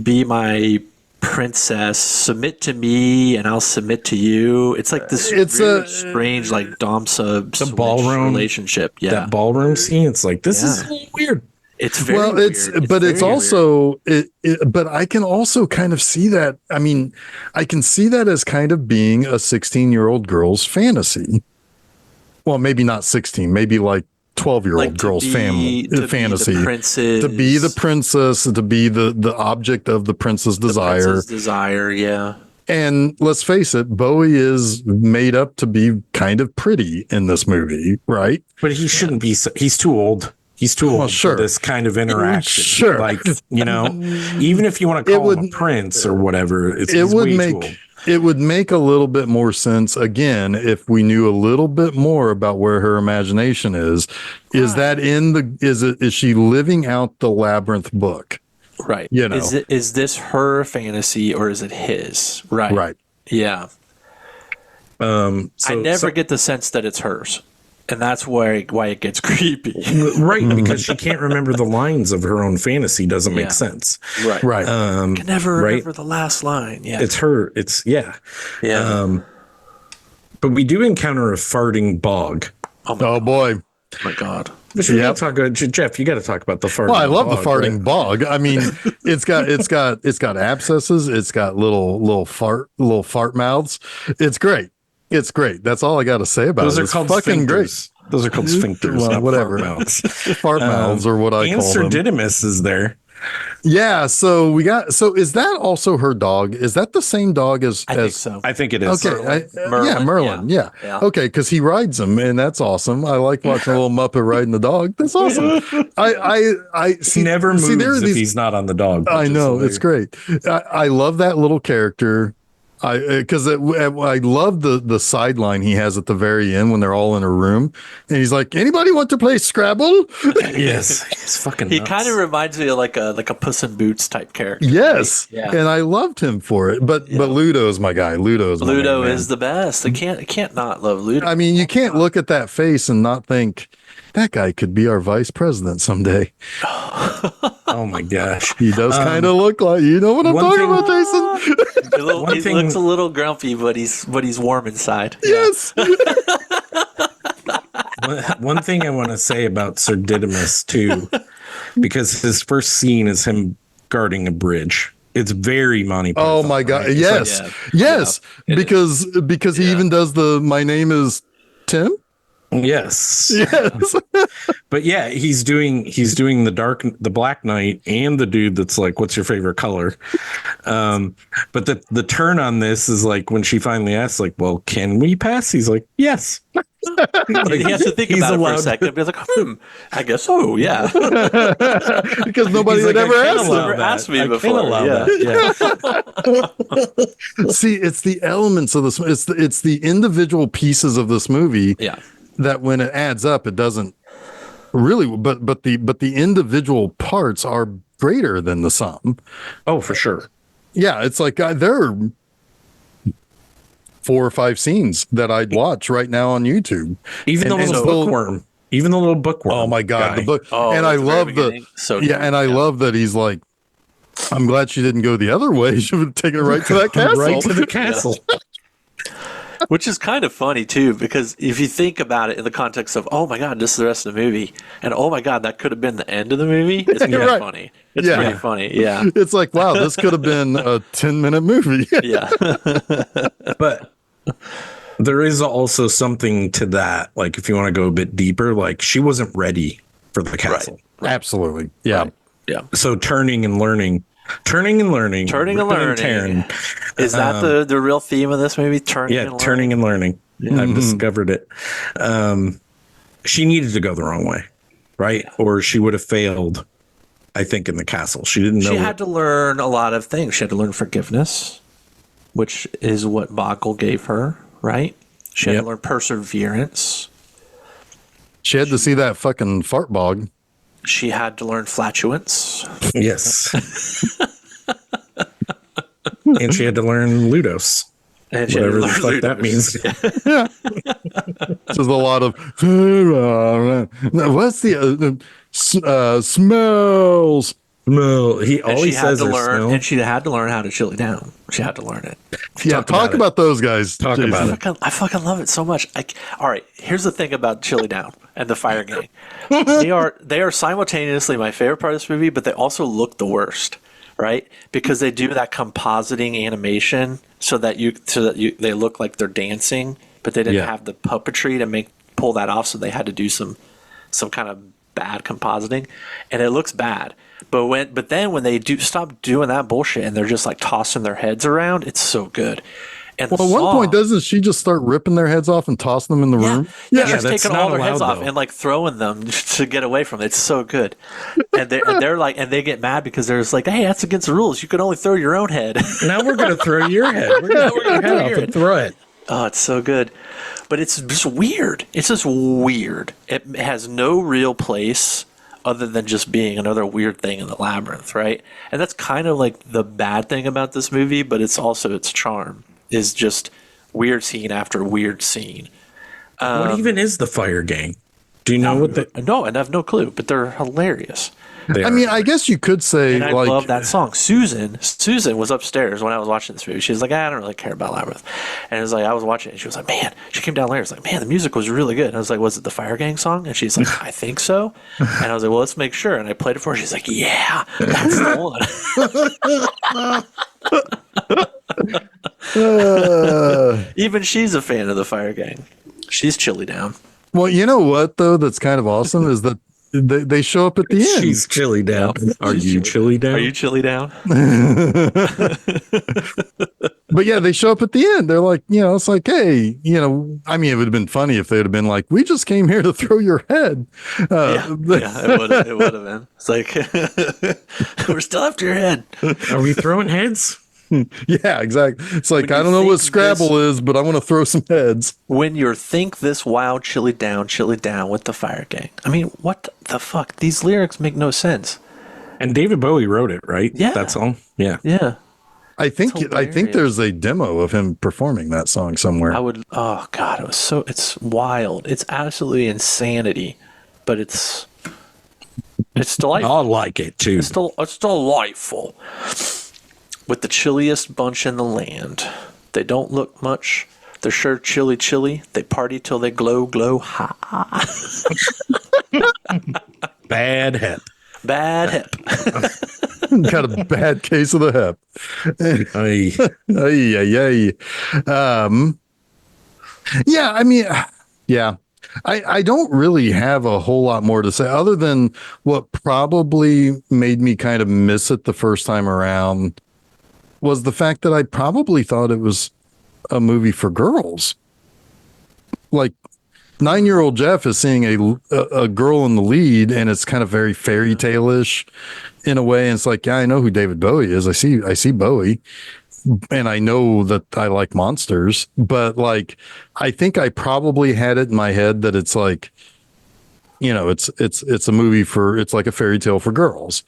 be my princess, submit to me and I'll submit to you. It's like this really strange like dom sub ballroom relationship. Yeah, that ballroom scene. It's like this is weird. It's very weird. But it's also but I can also kind of see that. I mean, I can see that as kind of being a 16-year-old girl's fantasy. Well, maybe not 16, maybe like 12-year-old girl's fantasy, to be the princess, to be the object of the prince's desire. Yeah. And let's face it, Bowie is made up to be kind of pretty in this movie, right? But he shouldn't be. He's too old. He's too old for this kind of interaction. Sure. Like, even if you want to call him a prince or whatever, he's way too old. It would make a little bit more sense, again, if we knew a little bit more about where her imagination is. Is that is she living out the Labyrinth book? Right. Is this her fantasy or is it his? Right. Right. Yeah. I never get the sense that it's hers. And that's why it gets creepy. Right, because she can't remember the lines of her own fantasy. Doesn't make sense. Right. Right. I can never remember the last line. Yeah. It's her. Yeah. But we do encounter a farting bog. Oh boy. Oh my God. Jeff, you got to talk about the farting. Well, I love the farting bog. I mean, it's got abscesses. It's got little fart mouths. It's great. It's great. That's all I got to say about it. Those are called fucking sphincters. Great. Those are called sphincters. Well, whatever. Fart mouths or what I call them. And Sir Didymus is there. Yeah, so we got. So is that also her dog? Is that the same dog as? I think so. I think it is. Okay, yeah, Merlin. Yeah. Yeah. Okay, because he rides him, and that's awesome. I like watching a little Muppet riding the dog. That's awesome. I He see. never moves see, there are if these. he's not on the dog. I which is know it's hilarious. great. I love that little character. Because I love the sideline he has at the very end when they're all in a room, and he's like, "Anybody want to play Scrabble?" Yes, he's fucking. He nuts. kind of reminds me of like a Puss in Boots type character. Yes, Yeah. and I loved him for it. But Ludo's my guy. Ludo Ludo is the best. I can't not love Ludo. I mean, you can't look at that face and not think that guy could be our vice president someday. Oh my gosh. He does kind of look like, you know what I'm one talking thing- about, Jason? He looks a little grumpy, but he's warm inside. Yes. One thing I want to say about Sir Didymus too, because his first scene is him guarding a bridge. It's very Monty Python. Oh my God. right? It's Yes. Yeah. Yes. Yeah, because he even does my name is Tim. Yes. Yes. But yeah, he's doing the Black Knight and the dude that's like, what's your favorite color? But the turn on this is like when she finally asks, like, well, can we pass? He's like, yes. He has to think He's about it for allowed a second. He's like, I guess so. Yeah. Because nobody He's had like, ever I can't asked allow him. Never asked me I before. can't allow Yeah. that. Yeah. See, it's the elements of this. It's the individual pieces of this movie Yeah. that when it adds up, it doesn't really. But the individual parts are greater than the sum. Oh, for sure. Yeah, it's like there are 4 or 5 scenes that I'd watch right now on YouTube. Even the And little still- bookworm. Even the little bookworm. Oh my God, guy. the book. Oh, and at I the very love the beginning. So yeah, cute. and I love that he's like, I'm glad she didn't go the other way. She would have taken it right to that castle. Right to the castle. Which is kind of funny too, because if you think about it in the context of, oh my God, this is the rest of the movie, and oh my God, that could have been the end of the movie. It's kind Right. of funny. It's Yeah. pretty funny. Yeah. It's like, wow, this could have been a 10-minute movie. Yeah. But there is also something to that. Like, if you want to go a bit deeper, like, she wasn't ready for the castle. Absolutely. Yeah. Yeah. So turning and learning. Turning and ripping learning. tearing. Is that the real theme of this movie? Turning and learning? Turning and learning. I've discovered it. She needed to go the wrong way, right? Or she would have failed, I think, in the castle. She didn't know. She had to learn a lot of things. She had to learn forgiveness, which is what Boggle gave her, right? She had Yep. to learn perseverance. She had to see that fucking fart bog. She had to learn flatulence. Yes. And she had to learn Ludos. And she had to Whatever the learn fuck that ludus. means. This is a lot of what's the smells. No, he And always she had says to her learn, smell. and she had to learn how to chili down. She had to learn it. Yeah, talk about those guys. Talk Jason. about it. I fucking love it so much. All right, here's the thing about Chili Down and the Fire Gang. They are simultaneously my favorite part of this movie, but they also look the worst, right? Because they do that compositing animation so that they look like they're dancing, but they didn't Yeah. have the puppetry to pull that off, so they had to do some kind of bad compositing, and it looks bad. But then when they do stop doing that bullshit and they're just like tossing their heads around, it's so good. And Well, at one point, doesn't she just start ripping their heads off and tossing them in the room? Yeah, Yeah, she's that's taking all not their heads allowed, off though. and like throwing them to get away from it. It's so good. And they're like, and they get mad because they're just like, hey, that's against the rules. You can only throw your own head. Now we're going to throw your head. We're going to gonna throw your and throw it. Oh, it's so good. But it's just weird. It's just weird. It has no real place other than just being another weird thing in the labyrinth, right? And that's kind of like the bad thing about this movie, but it's also its charm, is just weird scene after weird scene. What even is the Fire Gang? Do you know what the? No, and I have no clue, but they're hilarious. They I are? mean, I guess you could say And I like love that song. Susan was upstairs when I was watching this movie. She was like, I don't really care about Labyrinth. And it was like, I was watching it. And she was like, man, she came downstairs. Like, man, the music was really good. And I was like, was it the Fire Gang song? And she's like, I think so. And I was like, well, let's make sure. And I played it for her. She's like, yeah, that's the one. Even she's a fan of the Fire Gang. She's Chili Down. Well, you know what though? That's kind of awesome is that they show up at the end. She's chilly down. Are you chilly down? Are you chilly down? But yeah, they show up at the end. They're like, it's like, hey, I mean, it would have been funny if they'd have been like, we just came here to throw your head. Yeah, it would have been. It's like, we're still after your head. Are we throwing heads? Yeah, exactly. It's like, When I you don't know what think Scrabble is, but I want to throw some heads. When you think this wild chilly down with the fire gang. I mean, what the fuck? These lyrics make no sense. And David Bowie wrote it, right? Yeah. That's all. Yeah. Yeah. I think there's a demo of him performing that song somewhere. Oh God, it's wild. It's absolutely insanity, but it's delightful. I like it too. It's delightful. With the chilliest bunch in the land. They don't look much. They're sure chilly. They party till they glow. Ha. Bad hep. Bad hip. Got a bad case of the hep. Ay. Yeah, I mean, yeah. I don't really have a whole lot more to say other than what probably made me kind of miss it the first time around was the fact that I probably thought it was a movie for girls. Like 9-year-old Jeff is seeing a girl in the lead, and it's kind of very fairy tale-ish in a way. And it's like, yeah, I know who David Bowie is. I see Bowie, and I know that I like monsters. But like, I think I probably had it in my head that it's like, it's a movie it's like a fairy tale for girls,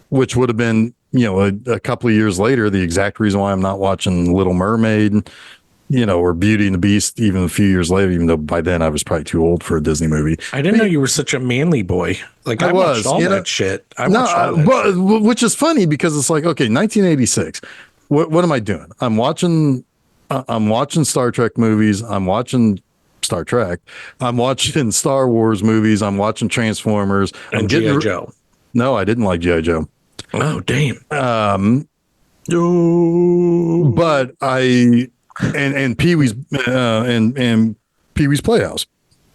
which would have been, a couple of years later, the exact reason why I'm not watching Little Mermaid, or Beauty and the Beast, even a few years later, even though by then I was probably too old for a Disney movie. I didn't know you were such a manly boy. Like I watched all that shit. Which is funny because it's like, okay, 1986. What am I doing? I'm watching Star Trek movies. I'm watching Star Trek. I'm watching Star Wars movies. I'm watching Transformers. And G.I. Joe. No, I didn't like G.I. Joe. Oh, damn. But and Pee-wee's and Pee-wee's Playhouse.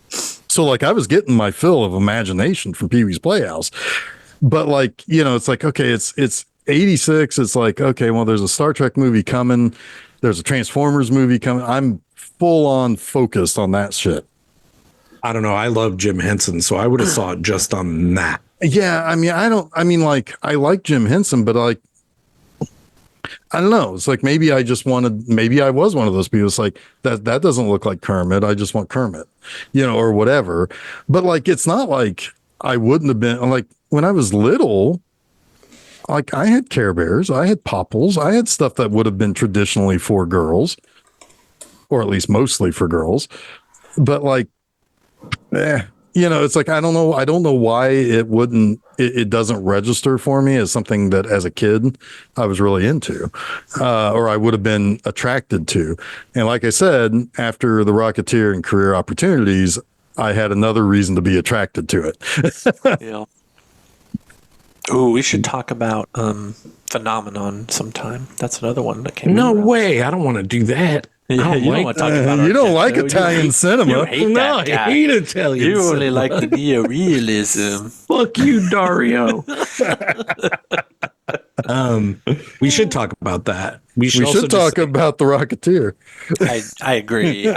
So like I was getting my fill of imagination from Pee-wee's Playhouse. But like, it's like, okay, it's 86. It's like, okay, well, there's a Star Trek movie coming. There's a Transformers movie coming. I'm full on focused on that shit. I don't know. I love Jim Henson, so I would have saw it just on that. Yeah, I like Jim Henson, but like, I don't know. It's like maybe I was one of those people. It's like that doesn't look like Kermit. I just want Kermit, or whatever. But like, it's not like I wouldn't have been like when I was little, like I had Care Bears, I had Popples, I had stuff that would have been traditionally for girls, or at least mostly for girls. But like, it's like, I don't know why it doesn't register for me as something that as a kid I was really into, or I would have been attracted to. And like I said, after The Rocketeer and Career Opportunities, I had another reason to be attracted to it. Yeah. Ooh, we should talk about Phenomenon sometime. That's another one that came. No way. I don't want to do that. Yeah, you don't want to talk about you don't like Italian cinema. You hate that guy. I hate Italian You cinema. only like the neorealism. Fuck you, Dario. We should talk about that. We should talk about The Rocketeer. I agree.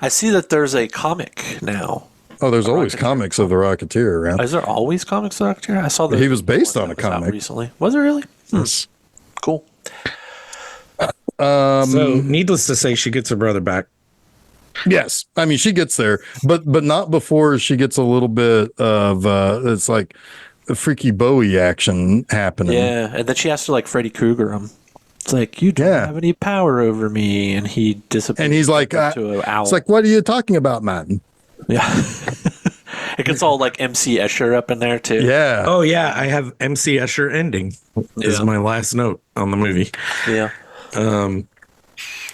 I see that there's a comic now. Oh, there's always comics of The Rocketeer around. Is there always comics of The Rocketeer? I saw that he was based on a comic recently. Was it really? Yes. Cool. So, needless to say, she gets her brother back. Yes, I mean she gets there, but not before she gets a little bit of it's like a freaky Bowie action happening. Yeah, and then she has to like Freddy Krueger him. It's like you don't have any power over me, and he disappears. And he's like, to an owl. It's like, what are you talking about, man? Yeah. It gets all like MC Escher up in there too. Yeah. Oh yeah, I have MC Escher ending. Is my last note on the movie. Yeah.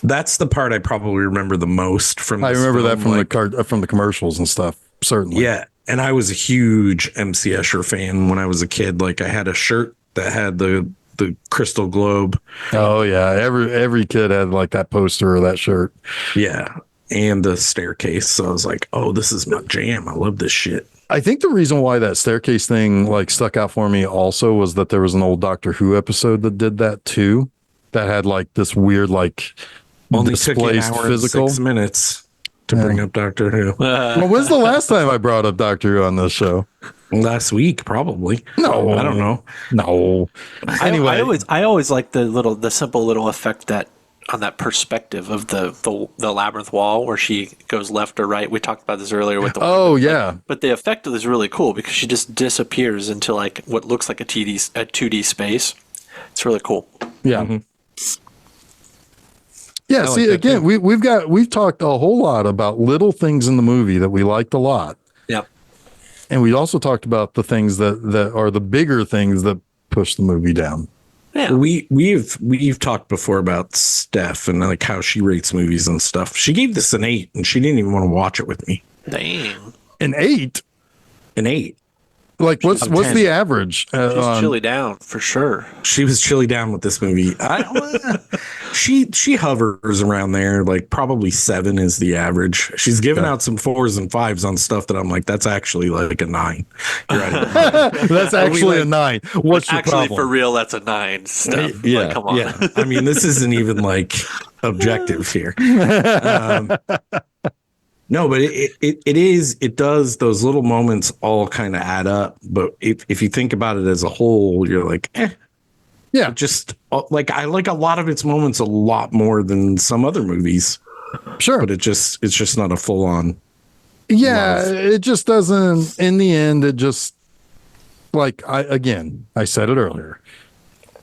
That's the part I probably remember the most from. I remember that from from the commercials and stuff. Certainly. Yeah, and I was a huge MC Escher fan when I was a kid. Like I had a shirt that had the crystal globe. Oh yeah, every kid had like that poster or that shirt. Yeah, and the staircase. So I was like, oh, this is my jam. I love this shit. I think the reason why that staircase thing like stuck out for me also was that there was an old Doctor Who episode that did that too. That had like this weird like Only took you an displaced hour physical. and 6 minutes to bring up Doctor Who. Well, when's the last time I brought up Doctor Who on this show? Last week, probably. No, I don't know. No. Anyway, I always like the simple little effect that on that perspective of the labyrinth wall where she goes left or right. We talked about this earlier with the oh yeah, but the effect of this is really cool because she just disappears into like what looks like a 2D space. It's really cool. yeah. Mm-hmm. Yeah, I see, like that again, we've talked a whole lot about little things in the movie that we liked a lot. Yep. And we also talked about the things that are the bigger things that push the movie down. Yeah. We've talked before about Steph and like how she rates movies and stuff. She gave this an 8 and she didn't even want to watch it with me. Dang. An 8? An 8. Like what's 10. the average? She's chilly down for sure. She was chilly down with this movie. She hovers around there, like probably 7 is the average. She's given out some 4s and 5s on stuff that I'm like, that's actually like a 9. You're right. That's actually a 9. What's your Actually, problem? for real, that's a 9. Steph. Yeah, Like, come on. Yeah. I mean, this isn't even like objective here. No, but it does, those little moments all kind of add up. But if you think about it as a whole, you're like, Yeah. just like I like a lot of its moments a lot more than some other movies, Sure. but it's just not a full on. Yeah, love. it just doesn't, in the end, it just, like, I said it earlier.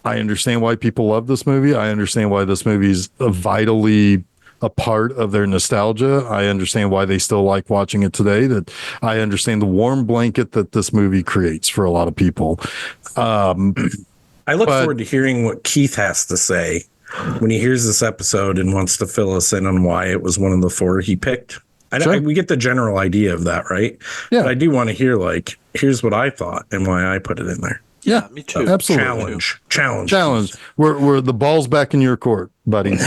I understand why people love this movie. I understand why this movie's vitally a part of their nostalgia. I understand why they still like watching it today. That I understand the warm blanket that this movie creates for a lot of people. I look forward to hearing what Keith has to say when he hears this episode and wants to fill us in on why it was one of the 4 he picked. We get the general idea of that, right? Yeah. But I do want to hear, like, here's what I thought and why I put it in there. Yeah, me too. Absolutely. Challenge. We're the ball's back in your court, buddy.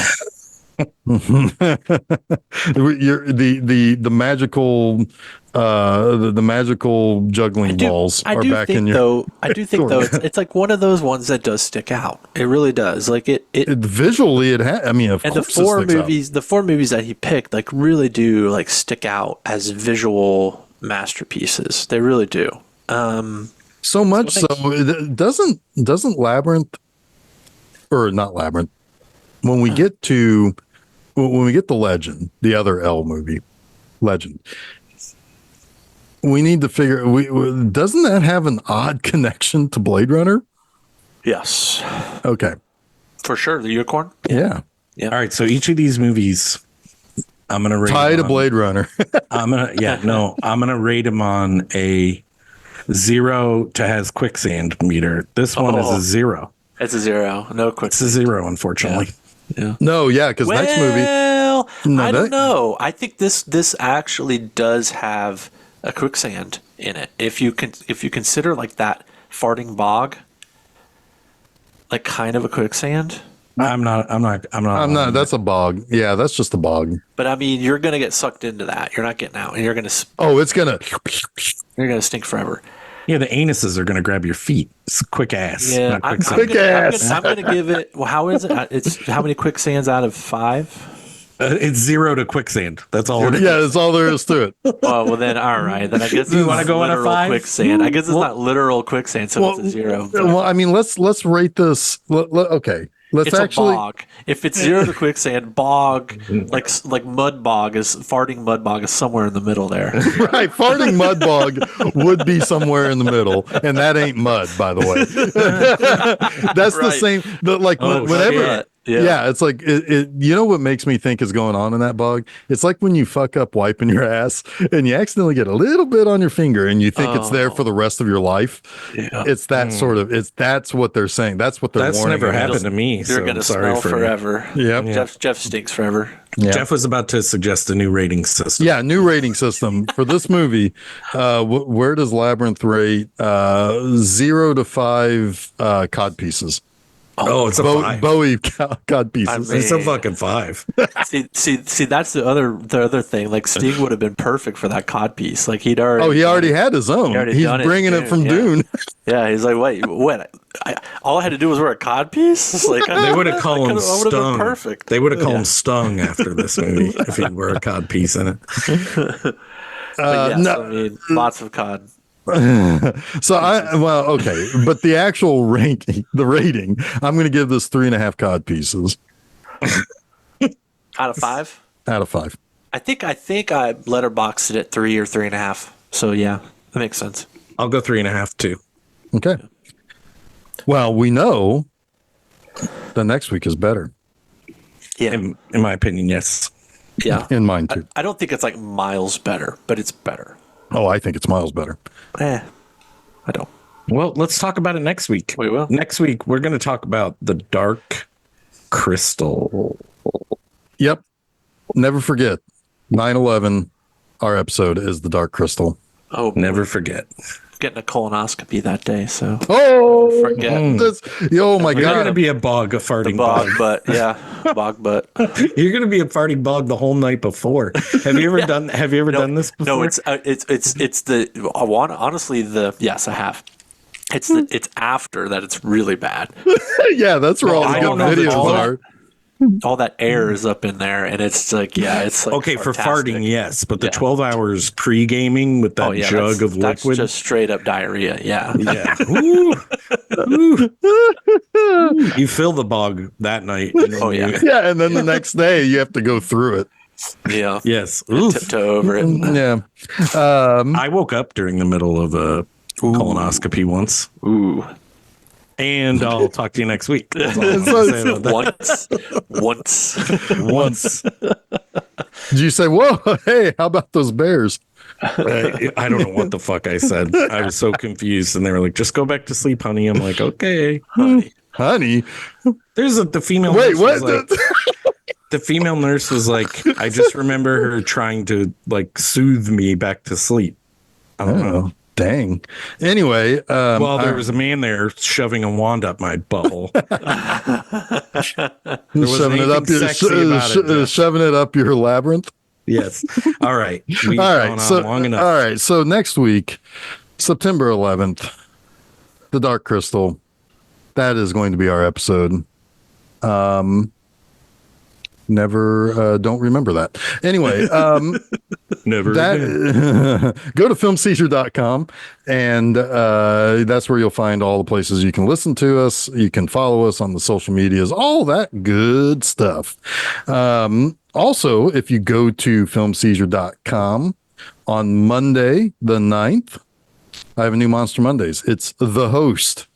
You're the magical the magical juggling balls are back in your. I do think though it's like one of those ones that does stick out. It really does. Like it visually I mean, of and course, the 4 movies that he picked like really do like stick out as visual masterpieces. They really do. So much so, doesn't Labyrinth, or not Labyrinth, when we get the Legend, the other L movie, Legend, we need to figure, doesn't that have an odd connection to Blade Runner? Yes, Okay. for sure. The unicorn. Yeah. All right. So each of these movies, I'm going to rate Tie to them on- Blade Runner. I'm going to rate them on a 0 to has quicksand meter. This one is a 0. It's a 0. No quick. It's a 0, unfortunately. Yeah. No, yeah, because next movie. Well, No, I don't know. I think this actually does have a quicksand in it. If you consider like that farting bog, like kind of a quicksand. I'm not. That's a bog. Yeah, that's just a bog. But I mean, you're gonna get sucked into that. You're not getting out, and you're gonna stink forever. Yeah, the anuses are going to grab your feet. It's quick ass. Yeah, not quicksand. Quick ass. I'm gonna give it. Well, how is it? It's how many quicksands out of 5? It's 0 to quicksand. That's all. It is. Yeah, that's all there is to it. Well, then all right. Then I guess You it's wanna not go on a literal 5? quicksand. I guess it's not literal quicksand, so it's a 0. but- Well, I mean, let's rate this. Okay, let's It's actually. a bog. If it's 0 to quicksand, bog, like mud bog is farting mud bog is somewhere in the middle there. Right, farting mud bog would be somewhere in the middle, and that ain't mud, by the way. That's the Right. same. Whenever, shit. Yeah. it's like you know what makes me think is going on in that bog? It's like when you fuck up wiping your ass and you accidentally get a little bit on your finger and you think it's there for the rest of your life. Yeah. It's that sort of. That's what they're saying. That's what they're That's warning. never against. happened to me. You're so gonna I'm sorry smell for forever. Yep. Jeff stinks forever. Yeah. Jeff was about to suggest a new rating system. Yeah, new rating system for this movie. Where does Labyrinth rate? 0 to 5 cod pieces. Oh, it's a 5. Bowie cod pieces. I mean- It's a fucking 5. See, that's the other thing. Like Sting would have been perfect for that cod piece. Like he already had his own. already He's done it, bringing it from yeah. Dune. Yeah, he's like, wait, what? All I had to do was wear a cod piece. It's like They would have called him I would have been Stung. perfect. They would have called him Stung after this movie if he were a cod piece in it. But yes, no. I mean, lots of cod. So okay, but the actual the rating, I'm going to give this 3.5 cod pieces Out of 5. out of 5. I think I letterboxed it at 3 or 3.5. So yeah, that makes sense. I'll go 3.5 too. Okay. Well, we know the next week is better. Yeah, In my opinion, yes. yeah. In mine too. I don't think it's like miles better, but it's better. Oh, I think it's miles better. I don't. Well, let's talk about it next week. We will. Next week, we're going to talk about the Dark Crystal. Yep. Never forget 9/11. Our episode is the Dark Crystal. Oh, Never forget. getting a colonoscopy that day, so Oh, forget oh my You're going to God. be a bog, a farting bog bog. butt. Yeah, bog butt. You're going to be a farting bog the whole night before. Have you ever done done this before? No, it's the I want honestly yes I have. It's after that it's really bad. Yeah, that's where all I the don't good know if videos all are. All that air is up in there, and it's like it's like okay, for fantastic. farting, yes, but the Yeah. 12 hours pre-gaming with that jug of that's liquid. just straight up diarrhea. Yeah, Yeah. Ooh. Ooh. You fill the bog that night. and then Oh, yeah. you- Yeah, and then the next day you have to go through it. yeah. Yes. Oof. Tiptoe over it. Yeah. I woke up during the middle of a colonoscopy once. Ooh, And I'll talk to you next week. That's all I'm gonna say about that. once. Did you say, whoa, hey, how about those bears? I don't know what the fuck I said. I was so confused, and they were like, "Just go back to sleep, honey." I'm like, "Okay." Honey. There's the female. Wait, nurse was what? like- the female nurse was like, I just remember her trying to like soothe me back to sleep. I don't know. Oh, dang. Anyway, Well, there was a man there shoving a wand up my butthole. shoving it up your sexy about it, Jeff. shoving it up your labyrinth. Yes. All right. We've All gone right. on So long enough. all right. So next week, September 11th, the Dark Crystal. That is going to be our episode. Never don't remember that. Anyway, Never. that again. go to filmseizure.com and that's where you'll find all the places you can listen to us. You can follow us on the social medias, all that good stuff. Also, if you go to filmseizure.com on Monday the 9th, I have a new Monster Mondays. It's The Host,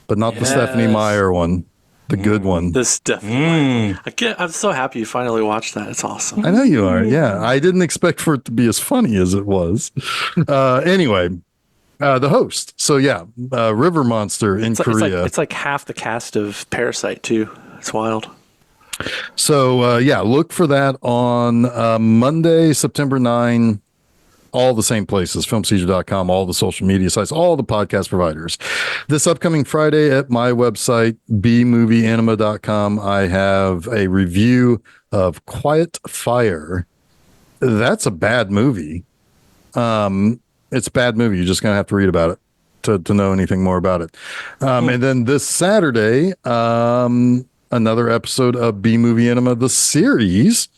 but not the Stephanie Yes. Meyer one, the good one. This definitely. I'm so happy you finally watched that. It's awesome. I know you are. Yeah. I didn't expect for it to be as funny as it was. Anyway, The Host. So yeah, River Monster in Korea. It's like half the cast of Parasite too. It's wild. So yeah, look for that on Monday, September 9. All the same places, filmseizure.com, all the social media sites, all the podcast providers. This upcoming Friday at my website, bmovieanima.com, I have a review of Quiet Fire. That's a bad movie. It's a bad movie. You're just going to have to read about it to know anything more about it. And then this Saturday, another episode of B Movie Anima, the series.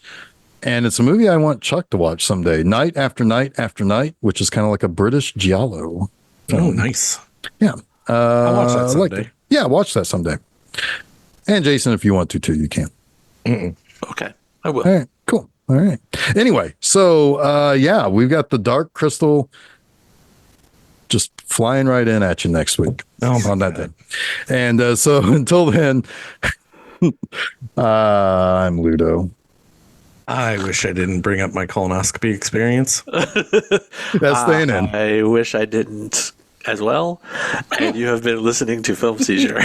And it's a movie I want Chuck to watch someday. Night After Night After Night, which is kind of like a British giallo. Oh, nice. Yeah. I'll watch that like someday. it. Yeah, watch that someday. And Jason, if you want to too, you can. Okay, I will. All right, cool. All right. Anyway, so yeah, we've got the Dark Crystal just flying right in at you next week on that day. And so until then, I'm Ludo. I wish I didn't bring up my colonoscopy experience. That's staying in. I wish I didn't as well. And you have been listening to Film Seizure.